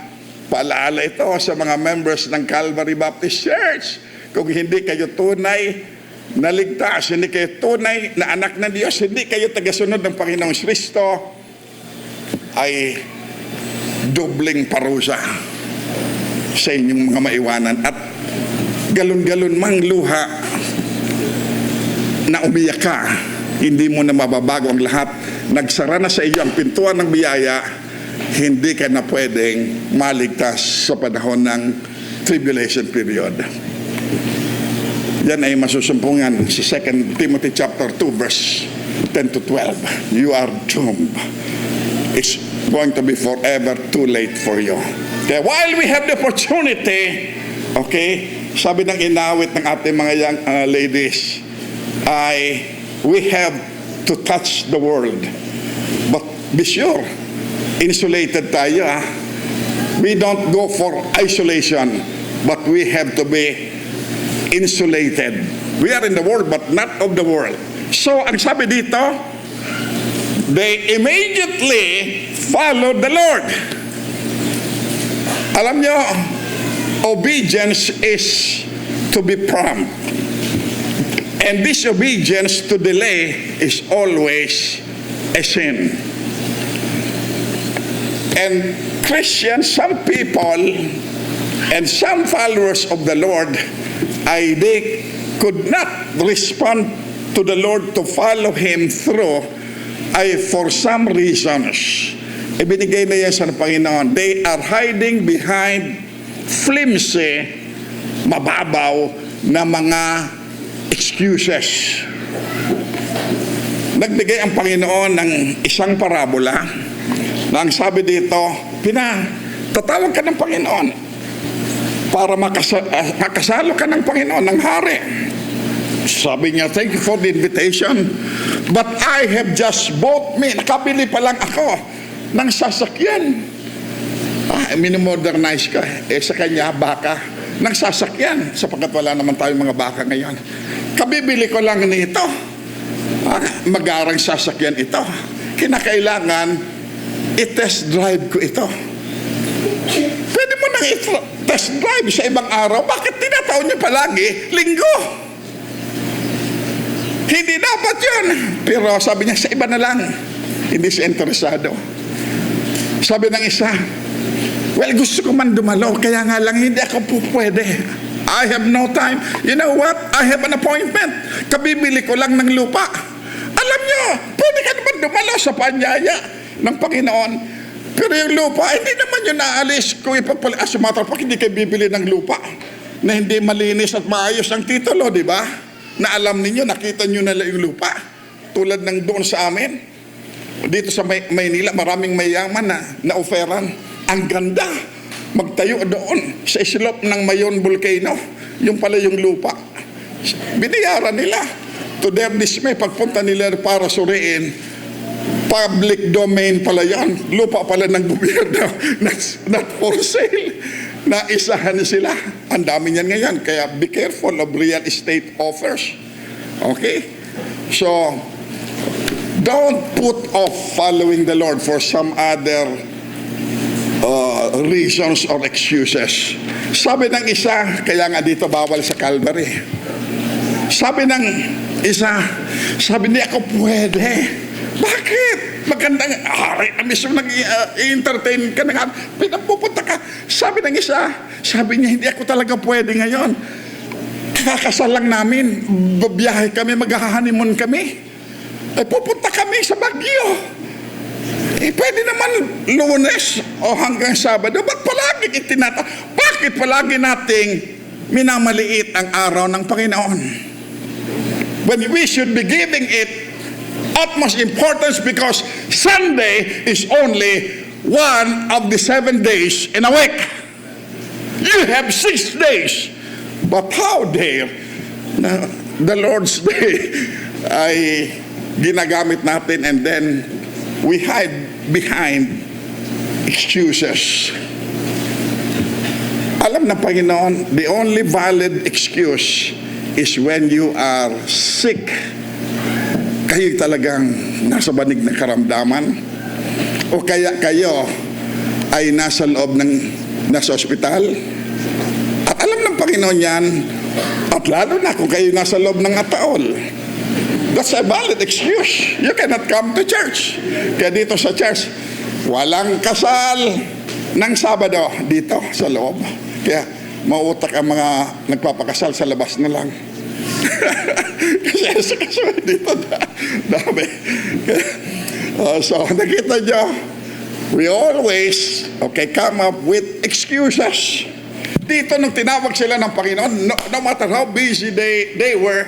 paalala ito sa mga members ng Calvary Baptist Church, kung hindi kayo tunay na ligtas, hindi kayo tunay na anak ng Diyos, hindi kayo tagasunod ng Panginoong Kristo, ay dobling parusa sa inyong mga maiwanan. At galon-galon mang luha na umiyak ka, hindi mo na mababago ang lahat. Nagsara na sa iyo ang pintuan ng biyaya, hindi ka na pwedeng maligtas sa panahon ng tribulation period. Yan ay masusumpungan sa 2 Timothy chapter 2 verse 10 to 12. You are doomed. It's going to be forever too late for you. Kaya while we have the opportunity, okay, sabi ng inawit ng ating mga young ladies, ay we have to touch the world. But be sure, insulated tayo. We don't go for isolation, but we have to be insulated. We are in the world, but not of the world. So, ang sabi dito, they immediately followed the Lord. Alam nyo, obedience is to be prompt. And disobedience to delay is always a sin. And Christians, some people, and some followers of the Lord, they could not respond to the Lord to follow Him through for some reasons. Ibinigay na yan sa Panginoon. They are hiding behind flimsy, mababaw na mga excuses. Nagbigay ang Panginoon ng isang parabola na ang sabi dito, tatawag ka ng Panginoon para makasalo ka ng Panginoon, ng hari. Sabi niya, thank you for the invitation, but I have just bought me, nakabili pa lang ako ng sasakyan. Minimodernize ka. Sa kanya, baka ng sasakyan, sapagkat wala naman tayong mga baka ngayon. Kabibili ko lang nito. Magarang sasakyan ito. Kinakailangan i-test drive ko ito. Pwede mo nang i-test drive sa ibang araw. Bakit tinataon niyo palagi linggo? Hindi dapat yun. Pero sabi niya, sa iba na lang. Hindi siya interesado. Sabi ng isa, well, gusto ko man dumalo, kaya nga lang hindi ako pwede. I have no time. You know what? I have an appointment. Kabibili ko lang ng lupa. Alam nyo, pwede ka naman dumalo sa panyaya ng Panginoon. Pero yung lupa, hindi naman yun naalis kung sumatrapak, hindi kayo bibili ng lupa na hindi malinis at maayos ang titulo, di ba? Na alam ninyo, nakita nyo na yung lupa. Tulad ng doon sa amin. Dito sa Maynila, maraming mayaman na oferan. Ang ganda. Magtayo doon sa slope ng Mayon Volcano. Yung pala yung lupa. Binayaran nila. To their dismay, pagpunta nila para suriin, public domain pala yan. Lupa pala ng gobyerno. Not for sale. Naisahan sila. Ang dami niyan ngayon. Kaya be careful of real estate offers. Okay? So, don't put off following the Lord for some other reasons or excuses. Sabi ng isa, kaya nga dito bawal sa Calvary. Sabi ng isa, sabi niya, ako pwede. Bakit? Magandang hari na mismo nag-entertain ka na pinapupunta ka. Sabi ng isa, sabi niya, hindi ako talaga pwede ngayon. Kakasal lang namin, babiyahe kami, mag-honeymoon kami. Pupunta kami sa Baguio. Pwede naman Lunes o hanggang Sabado. Bakit palagi nating minamaliit ang araw ng Panginoon? When we should be giving it utmost importance because Sunday is only one of the 7 days in a week. You have 6 days. But how dare na the Lord's Day ay ginagamit natin and then we hide behind excuses. Alam ng Panginoon, the only valid excuse is when you are sick. Kayo talagang nasa banig ng karamdaman o kaya kayo ay nasa loob ng nasa ospital. At alam ng Panginoon yan, at lalo na kung kayo nasa loob ng ataol. That's a valid excuse. You cannot come to church. Kaya dito sa church, walang kasal ng Sabado dito sa loob. Kaya mauutak ang mga nagpapakasal sa labas na lang. Kasi dito dami. So nakita nyo, we always come up with excuses. Dito nung tinawag sila ng Panginoon, no matter how busy they were,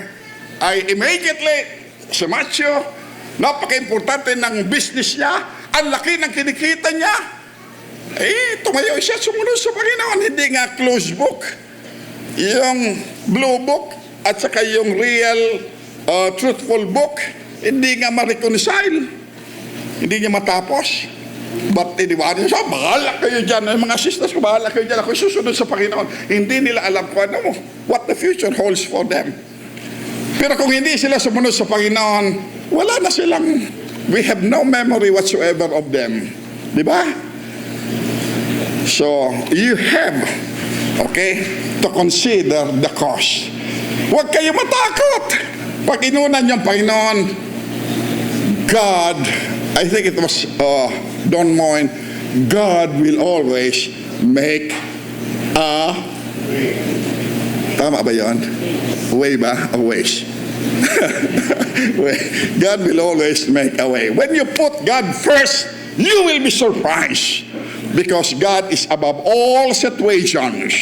ay immediately si Matthew, napaka-importante ng business niya, ang laki ng kinikita niya, tumayo siya, sumunod sa Panginoon. Hindi nga closed book, yung blue book, at saka yung real truthful book, hindi nga ma-reconcile, hindi niya matapos. But iniwanan siya, bahala kayo dyan, mga sisters ko, bahala kayo dyan, ako susunod sa Panginoon. Hindi nila alam kung ano, what the future holds for them. Pero kung hindi sila sumunod sa Panginoon, wala na silang, we have no memory whatsoever of them. Di ba? So, you have, to consider the cost. Huwag kayo matakot. Pag inunan yung Panginoon, God, I think it was Don Moen, God will always make a tama ba yun? Way ba? A ways. God will always make a way. When you put God first, you will be surprised because God is above all situations.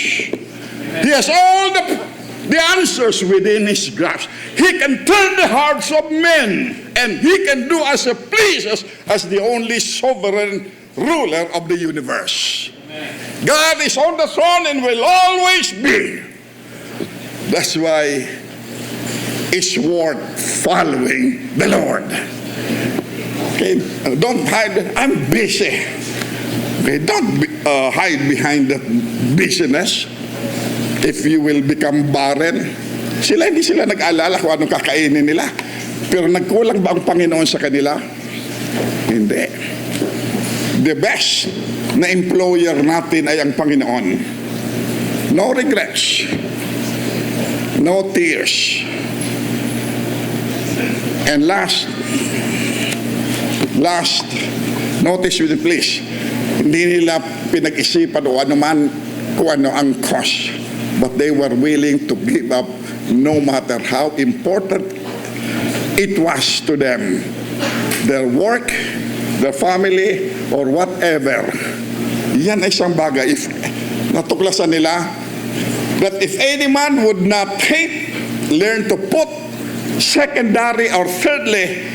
He has all the answers within His grasp. He can turn the hearts of men and He can do as He pleases as the only sovereign ruler of the universe. God is on the throne and will always be. That's why it's worth following the Lord. Okay, don't hide. I'm busy. Okay, don't hide behind that busyness. If you will become barren, hindi sila nag-alala kung anong kakainin nila. Pero nagkulang ba ang Panginoon sa kanila? Hindi. The best na employer natin ay ang Panginoon. No regrets. No tears. And last, notice with me please, hindi nila pinag-isipan o ano man kung ano ang cost, but they were willing to give up no matter how important it was to them. Their work, their family, or whatever. Yan ay isang bagay. If natuklasan nila that if any man would not learn to put secondary or thirdly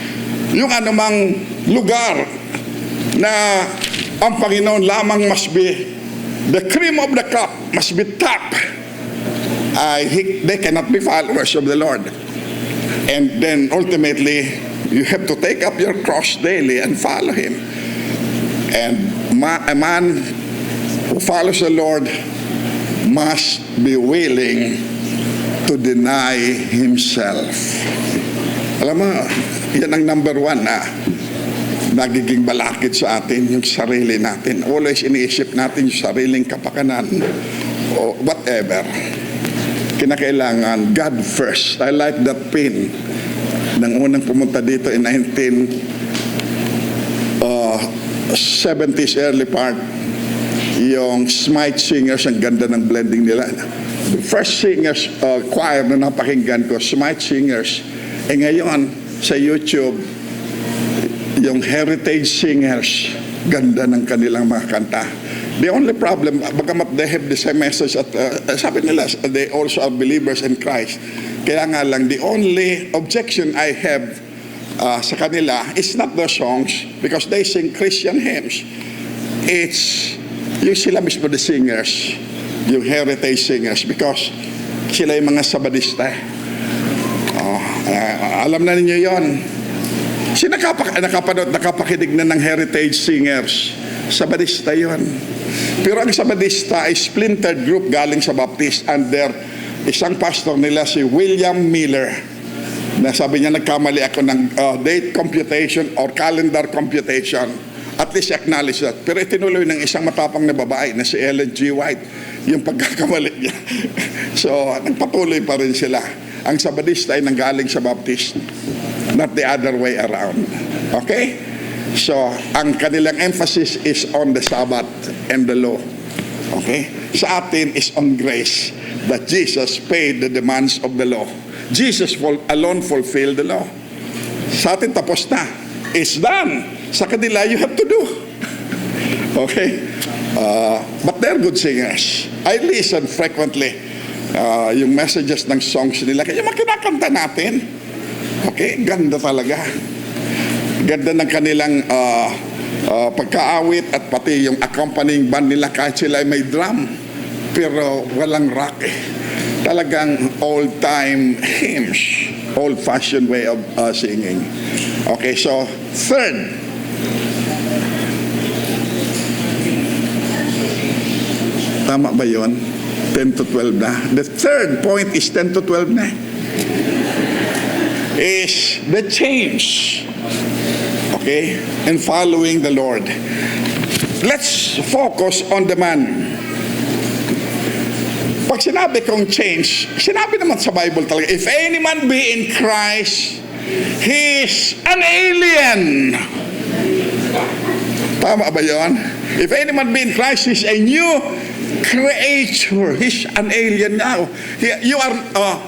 yung anumang lugar na ang Panginoon lamang must be the cream of the crop, must be top, they cannot be followers of the Lord. And then ultimately you have to take up your cross daily and follow Him. And a man who follows the Lord must be willing to deny himself. Alam mo, yan ang number one na nagiging balakid sa atin, yung sarili natin. Always iniisip natin yung sariling kapakanan o whatever. Kinakailangan God first. I like that pin nang unang pumunta dito in 1970s early part, yung Smite Singers, ang ganda ng blending nila. The first singers choir na napakinggan ko, Smite Singers. Ngayon sa YouTube, yung heritage singers, ganda ng kanilang mga kanta. The only problem, bagamat they have the same message at sabi nila, they also are believers in Christ. Kaya nga lang, the only objection I have sa kanila is not the songs because they sing Christian hymns. It's yung sila mismo the singers, yung heritage singers because sila yung mga Sabadista. Alam na ninyo yon. Nakapakinig na ng heritage singers. Sabadista yon. Pero ang Sabadista ay splintered group galing sa Baptist under isang pastor nila si William Miller. Na sabi niya, nagkamali ako ng date computation or calendar computation. At least acknowledge that. Pero itinuloy ng isang matapang na babae na si Ellen G. White yung pagkakamali niya. So, nagpatuloy pa rin sila. Ang Sabadista ay nanggaling sa Baptist, not the other way around. Okay? So, ang kanilang emphasis is on the Sabbath and the law. Okay? Sa atin is on grace, that Jesus paid the demands of the law. Jesus alone fulfilled the law. Sa atin tapos na. It's done. Sa kanila, you have to do. Okay? But they're good singers. I listen frequently yung messages ng songs nila. Kaya makinakanta natin. Okay? Ganda talaga. Ganda ng kanilang pagkaawit at pati yung accompanying band nila kahit sila ay may drum. Pero walang rock eh. Talagang old-time hymns. Old-fashioned way of singing. Okay, so third. Tama ba yun? 10 to 12 na. The third point is 10 to 12 na. Is the change. Okay? And following the Lord. Let's focus on the man. Pag sinabi kong change, sinabi naman sa Bible talaga, if any man be in Christ, he is an alien. Tama ba yun? If any man be in Christ, he is a new creature. He's an alien now. You are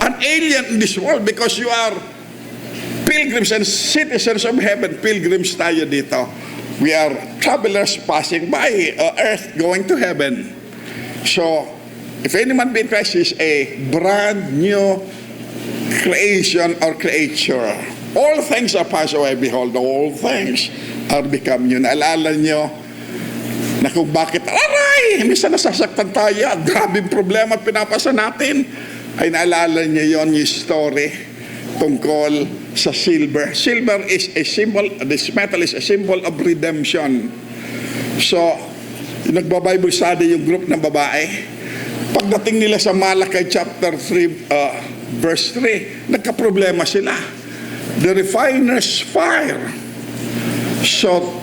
an alien in this world because you are pilgrims and citizens of heaven. Pilgrims tayo dito. We are travelers passing by earth going to heaven. So, if any man be in Christ, is a brand new creation or creature. All things are passed away. Behold, all things are become new. Naalala nyo na kung bakit, aray, minsan nasasaktan tayo, grabing problema at pinapasa natin. Ay naalala nyo yon yung story tungkol sa silver. Silver is a symbol, this metal is a symbol of redemption. So, yung nagba-Bible study yung group ng babae, pagdating nila sa Malakay chapter 3, verse 3, nagka-problema sila. The refiner's fire. So,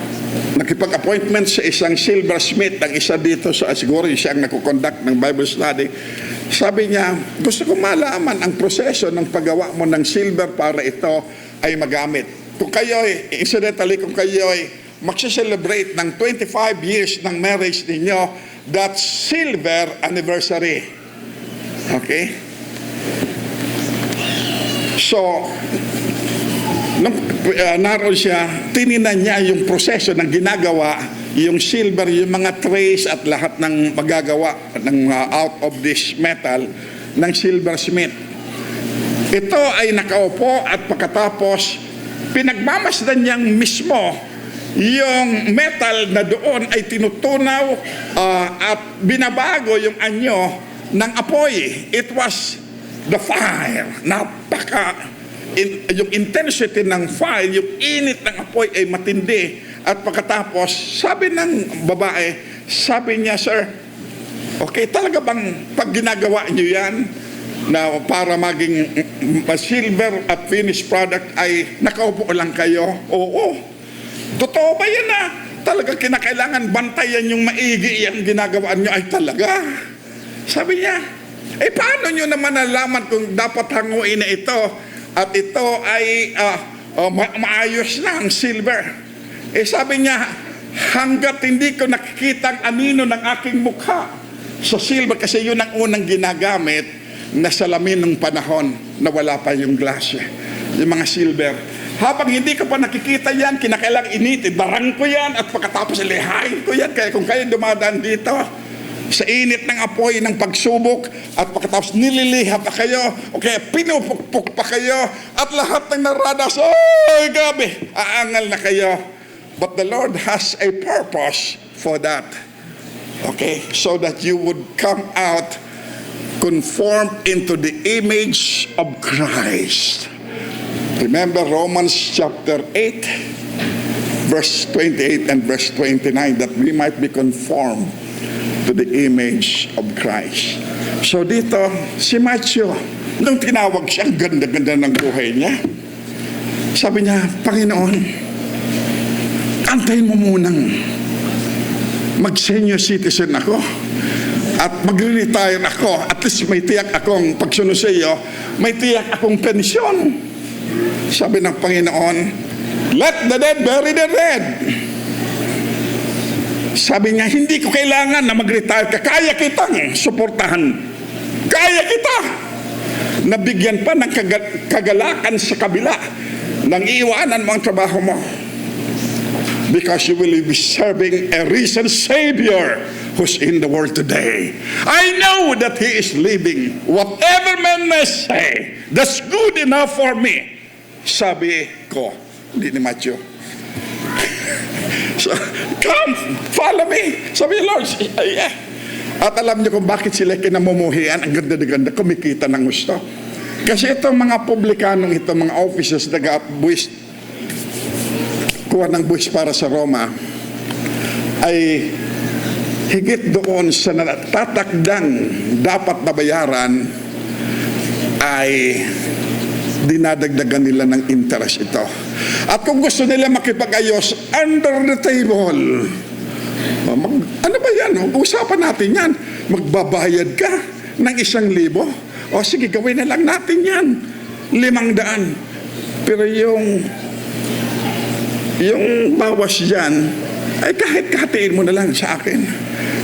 nakipag-appointment sa isang silversmith, ang isa dito sa siguro siyang nagko-conduct ng Bible study. Sabi niya, gusto ko malaman ang proseso ng paggawa mo ng silver para ito ay magamit. Kung kayo'y, incidentally, kung kayo'y magsiselebrate ng 25 years ng marriage ninyo, that's silver anniversary. Okay? So, nung naroon siya, tininan niya yung proseso ng ginagawa, yung silver, yung mga trays at lahat ng magagawa ng out of this metal ng silversmith. Ito ay nakaupo at pagkatapos pinagmamasdan niyang mismo yung metal na doon ay tinutunaw at binabago yung anyo ng apoy. It was the fire. Yung intensity ng fire, yung init ng apoy ay matindi. At pagkatapos, sabi ng babae, sabi niya, sir, okay, talaga bang pag ginagawa niyo yan, na para maging silver at finished product ay nakaupo lang kayo? Oo. Totoo ba yan na talaga kinakailangan bantayan yung maigi yung ginagawa niyo? Ay talaga. Sabi niya, paano niyo naman nalaman kung dapat hanguin na ito at ito ay maayos na ang silver? Sabi niya, hanggat hindi ko nakikita ang anino ng aking mukha sa silver, kasi yun ang unang ginagamit na salamin ng panahon na wala pa yung glass, yung mga silver. Habang hindi ka pa nakikita yan, kinakailang init, darang ko yan, at pagkatapos lihain ko yan. Kaya kung kayo dumadaan dito, sa init ng apoy ng pagsubok, at pagkatapos nililiha pa kayo, o kaya pinupukpuk pa kayo, at lahat ng naradas, oy, gabi, aangal na kayo. But the Lord has a purpose for that. Okay, so that you would come out conformed into the image of Christ. Remember Romans chapter 8, verse 28 and verse 29, that we might be conformed to the image of Christ. So dito, si Matthew, nung tinawag siya, ang ganda-ganda ng buhay niya. Sabi niya, Panginoon, antayin mo munang mag-senior citizen ako at mag-retire ako. At least may tiyak akong pagsunod sa iyo, may tiyak akong pensyon. Sabi ng Panginoon, let the dead bury the dead. Sabi niya, hindi ko kailangan na mag-retire ka. Kaya kitang suportahan. Kaya kita. Nabigyan pa ng kagalakan sa kabila nang iiwanan mo ang trabaho mo. Because you will be serving a risen Savior who's in the world today. I know that He is living. Whatever men may say, that's good enough for me. Sabi ko, hindi ni Matthew. So, come, follow me. Sabi ni Lord, yeah. At alam niyo kung bakit sila kinamumuhian, ang ganda-ganda, kumikita ng gusto. Kasi itong mga publikanong, itong mga officers, nag-buwis, kuha ng buwis para sa Roma, ay higit doon sa natatakdang dapat nabayaran, ay dinadagdagan nila ng interest ito. At kung gusto nila makipag-ayos, under the table, ano ba yan? Usapan natin yan. Magbabayad ka ng 1,000. O sige, gawin na lang natin yan. 500. Pero yung bawas dyan, ay kahit kahatiin mo na lang sa akin.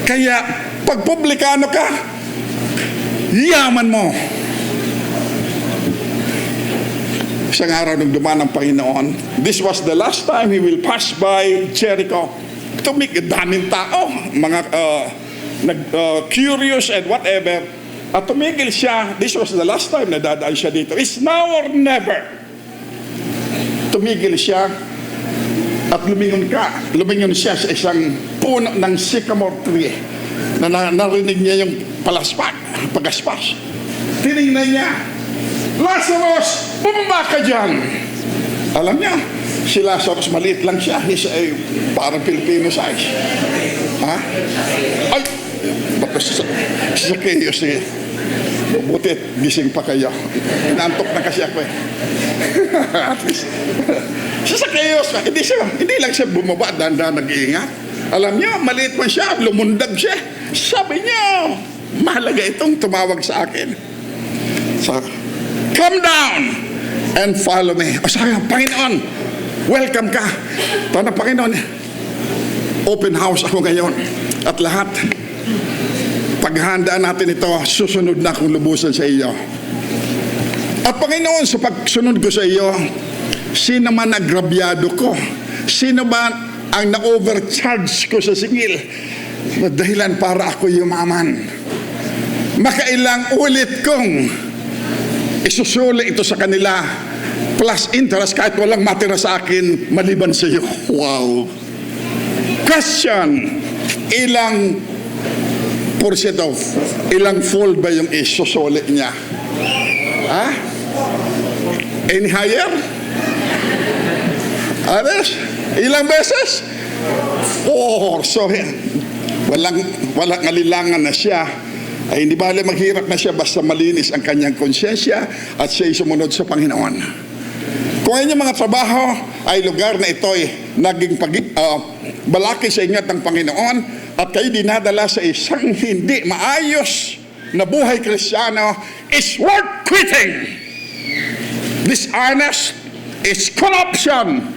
Kaya, pag publikano ka, yaman mo. Isang araw nung dumaan ng Panginoon, this was the last time He will pass by Jericho. Daming tao, mga curious and whatever. At tumigil siya, this was the last time na dadaan siya dito. It's now or never. Tumigil siya, at lumingon siya sa isang puno ng sycamore tree na narinig niya yung pagaspas. Tinignan niya, Lazarus, bumaba ka dyan. Alam niya, si Lazarus maliit lang siya. He's parang Filipino size. Ha? Ay, baka si Zacchaeus buti, gising pa kayo. Inantok na kasi ako At least, si Zacchaeus, hindi lang siya bumaba, dahan-dahan nag-iingat. Alam niyo, maliit man siya, lumundag siya. Sabi niya, mahalaga itong tumawag sa akin. So, come down and follow me. O sabi niya, Panginoon, welcome ka. Tana, Panginoon, open house ako ngayon. At lahat, paghandaan natin ito, susunod na akong lubusan sa iyo. At Panginoon, sa pagsunod ko sa iyo, sino man agrabyado ko? Sino ba ang na-overcharge ko sa singil? Dahilan para ako yumaman. Makailang ulit kong isusuli ito sa kanila plus interest kahit walang matira sa akin maliban sa iyo. Wow. Question, ilang percent of, ilang fold ba yung isusuli niya? Ha? Any higher? Others? Ilang beses? 4. So, walang alilangan na siya. Ay hindi bale maghirap na siya basta malinis ang kanyang konsyensya at siya'y sumunod sa Panginoon. Kung inyong mga trabaho ay lugar na ito'y naging balaki sa inyo at ng Panginoon at kayo dinadala sa isang hindi maayos na buhay Kristiyano, is worth quitting. Dishonest is corruption.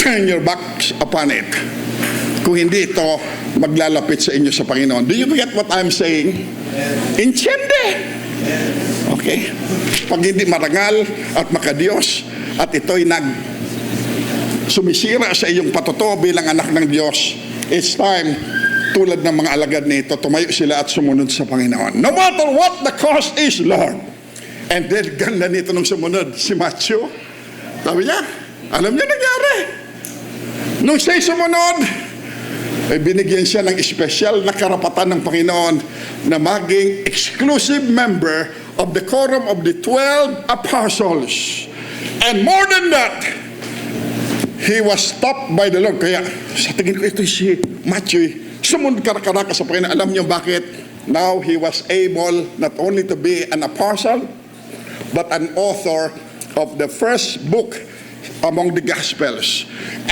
Turn your backs upon it. Kung hindi ito maglalapit sa inyo sa Panginoon. Do you get what I'm saying? Entiende? Okay. Okay? Pag hindi marangal at makadiyos, at ito'y sumisira sa iyong patuto bilang anak ng Diyos, it's time, tulad ng mga alagad nito, tumayo sila at sumunod sa Panginoon. No matter what the cost is, Lord. And then, ganda nito nung sumunod, si Matthew. Sabi niya, alam niyo nangyari. Nung siya'y sumunod, binigyan siya ng espesyal na karapatan ng Panginoon na maging exclusive member of the quorum of the 12 apostles. And more than that, he was stopped by the Lord. Kaya sa tingin ko, ito si Matthew, sumunod karaka sa Panginoon. Alam niyo bakit? Now he was able not only to be an apostle, but an author of the first book among the Gospels.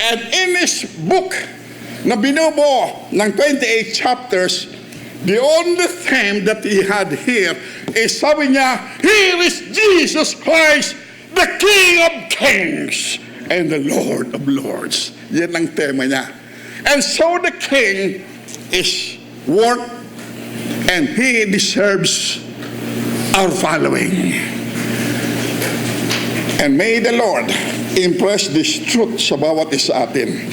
And in his book na binubuo ng 28 chapters, the only theme that he had here is, sabi niya, here is Jesus Christ, the King of Kings and the Lord of Lords. Yan ang tema niya. And so the King is worth, and he deserves our following. And may the Lord impress this truth sa bawat isa atin,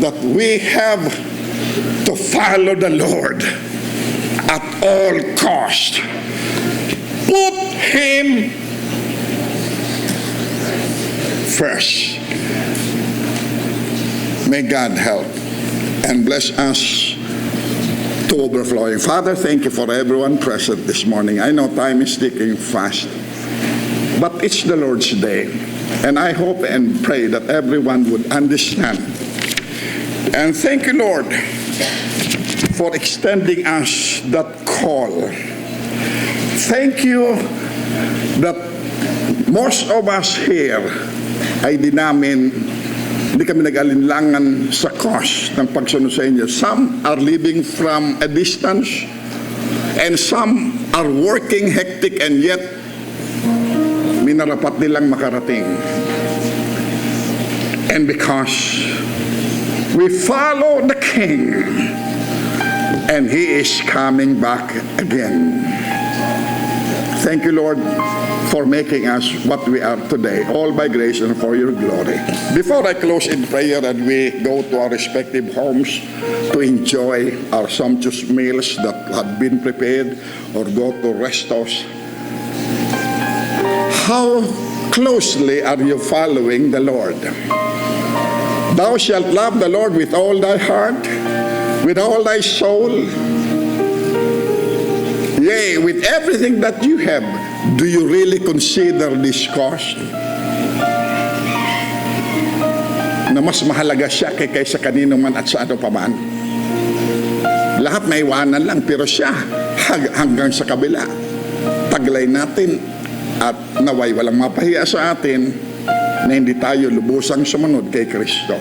that we have to follow the Lord at all cost. Put Him first. May God help and bless us to overflowing. Father, thank you for everyone present this morning. I know time is ticking fast, but it's the Lord's day. And I hope and pray that everyone would understand. And thank you, Lord, for extending us that call. Thank you that most of us here ay hindi kami nag-alinlangan sa cost ng pagsunod sa inyo. Some are living from a distance, and some are working hectic, and yet minarapat nilang makarating. And because we follow the King, and He is coming back again. Thank you, Lord, for making us what we are today, all by grace and for your glory. Before I close in prayer and we go to our respective homes to enjoy our sumptuous meals that have been prepared, or go to rest house, how closely are you following the Lord? Thou shalt love the Lord with all thy heart, with all thy soul, yea, with everything that you have. Do you really consider this cost? Na mas mahalaga siya kaysa kanino man at sa ano pa man. Lahat may iwanan lang, pero siya hanggang sa kabila. Taglay natin at naway walang mapahiya sa atin na hindi tayo lubusang sumunod kay Kristo.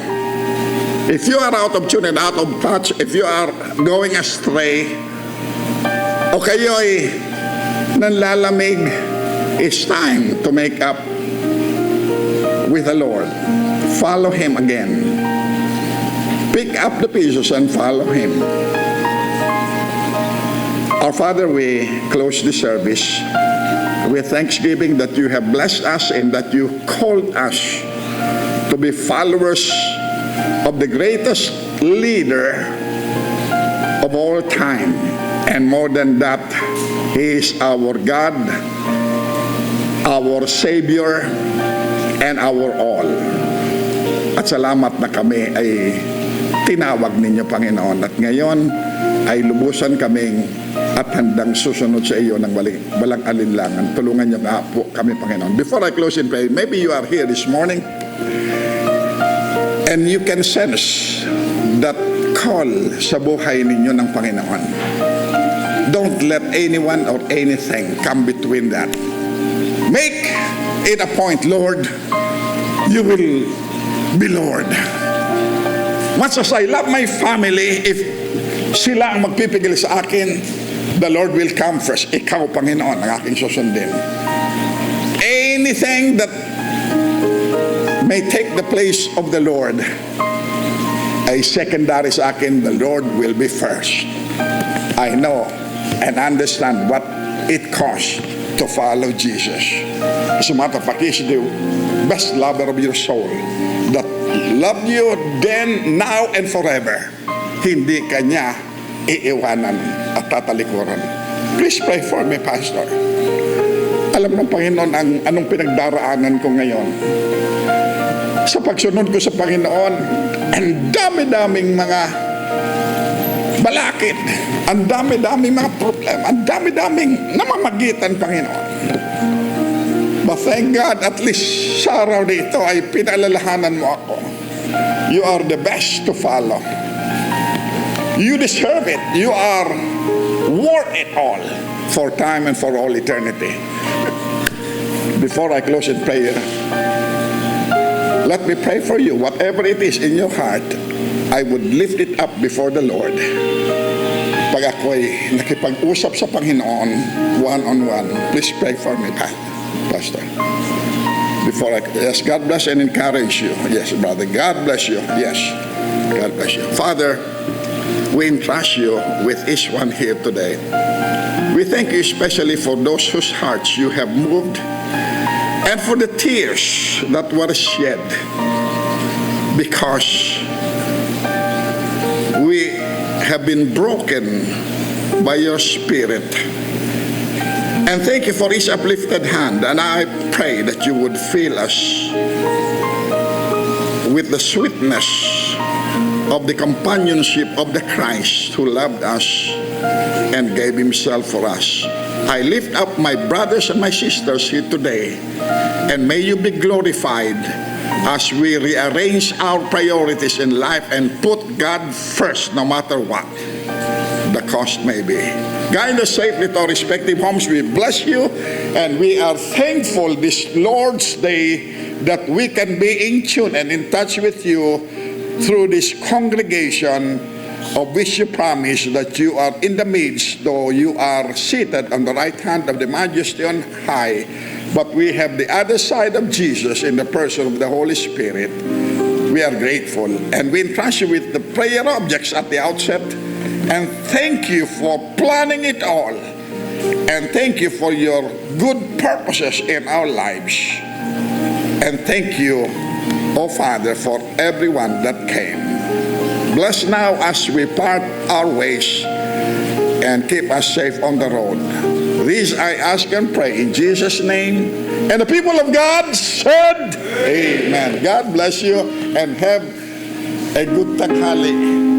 If you are out of tune and out of touch, if you are going astray, o kayo'y nanlalamig, it's time to make up with the Lord. Follow Him again. Pick up the pieces and follow Him. Our Father, we close the service with thanksgiving that you have blessed us and that you called us to be followers of the greatest leader of all time. And more than that, He is our God, our Savior, and our all. At salamat na kami ay tinawag ninyo, Panginoon. At ngayon ay lubusan kaming at handang susunod sa iyo ng walang alinlangan. Tulungan niyo nga po kami, Panginoon. Before I close in prayer, maybe you are here this morning and you can sense that call sa buhay ninyo ng Panginoon. Don't let anyone or anything come between that. Make it a point, Lord, you will be Lord. Much as I love my family, if sila ang magpipigil sa akin, the Lord will come first. Ikaw, Panginoon, ang aking susundin. Anything that may take the place of the Lord ay secondary sa akin, the Lord will be first. I know and understand what it costs to to follow Jesus. As a matter of fact, He's the best lover of your soul that loved you then, now, and forever. Hindi ka niya iiwanan at tatalikuran. Please pray for me, Pastor. Alam ng Panginoon ang anong pinagdaraanan ko ngayon. Sa pagsunod ko sa Panginoon, ang dami-daming mga balakid, ang dami-daming mga problema, ang dami-daming namamagitan, Panginoon. But thank God, at least sa araw dito ay pinalalahanan mo ako. You are the best to follow. You deserve it. You are worth it all for time and for all eternity. Before I close in prayer, let me pray for you. Whatever it is in your heart, I would lift it up before the Lord. Pag ako'y nakipag-usap sa Panginoon, one-on-one, please pray for me, Pastor. Yes, God bless and encourage you. Yes, brother, God bless you. Yes, God bless you. Father, we entrust you with each one here today. We thank you especially for those whose hearts you have moved and for the tears that were shed because we have been broken by your Spirit. And thank you for each uplifted hand. And I pray that you would fill us with the sweetness of the companionship of the Christ who loved us and gave himself for us. I lift up my brothers and my sisters here today, and may you be glorified as we rearrange our priorities in life and put God first no matter what the cost may be. Guide us safely to our respective homes. We bless you, and we are thankful this Lord's Day that we can be in tune and in touch with you through this congregation of which you promise that you are in the midst, though you are seated on the right hand of the Majesty on high. But we have the other side of Jesus in the person of the Holy Spirit. We are grateful, and we entrust you with the prayer objects at the outset. And thank you for planning it all. And thank you for your good purposes in our lives. And thank you, oh Father, for everyone that came. Bless now as we part our ways and keep us safe on the road. This I ask and pray in Jesus' name. And the people of God said, Amen. God bless you and have a good tanghali.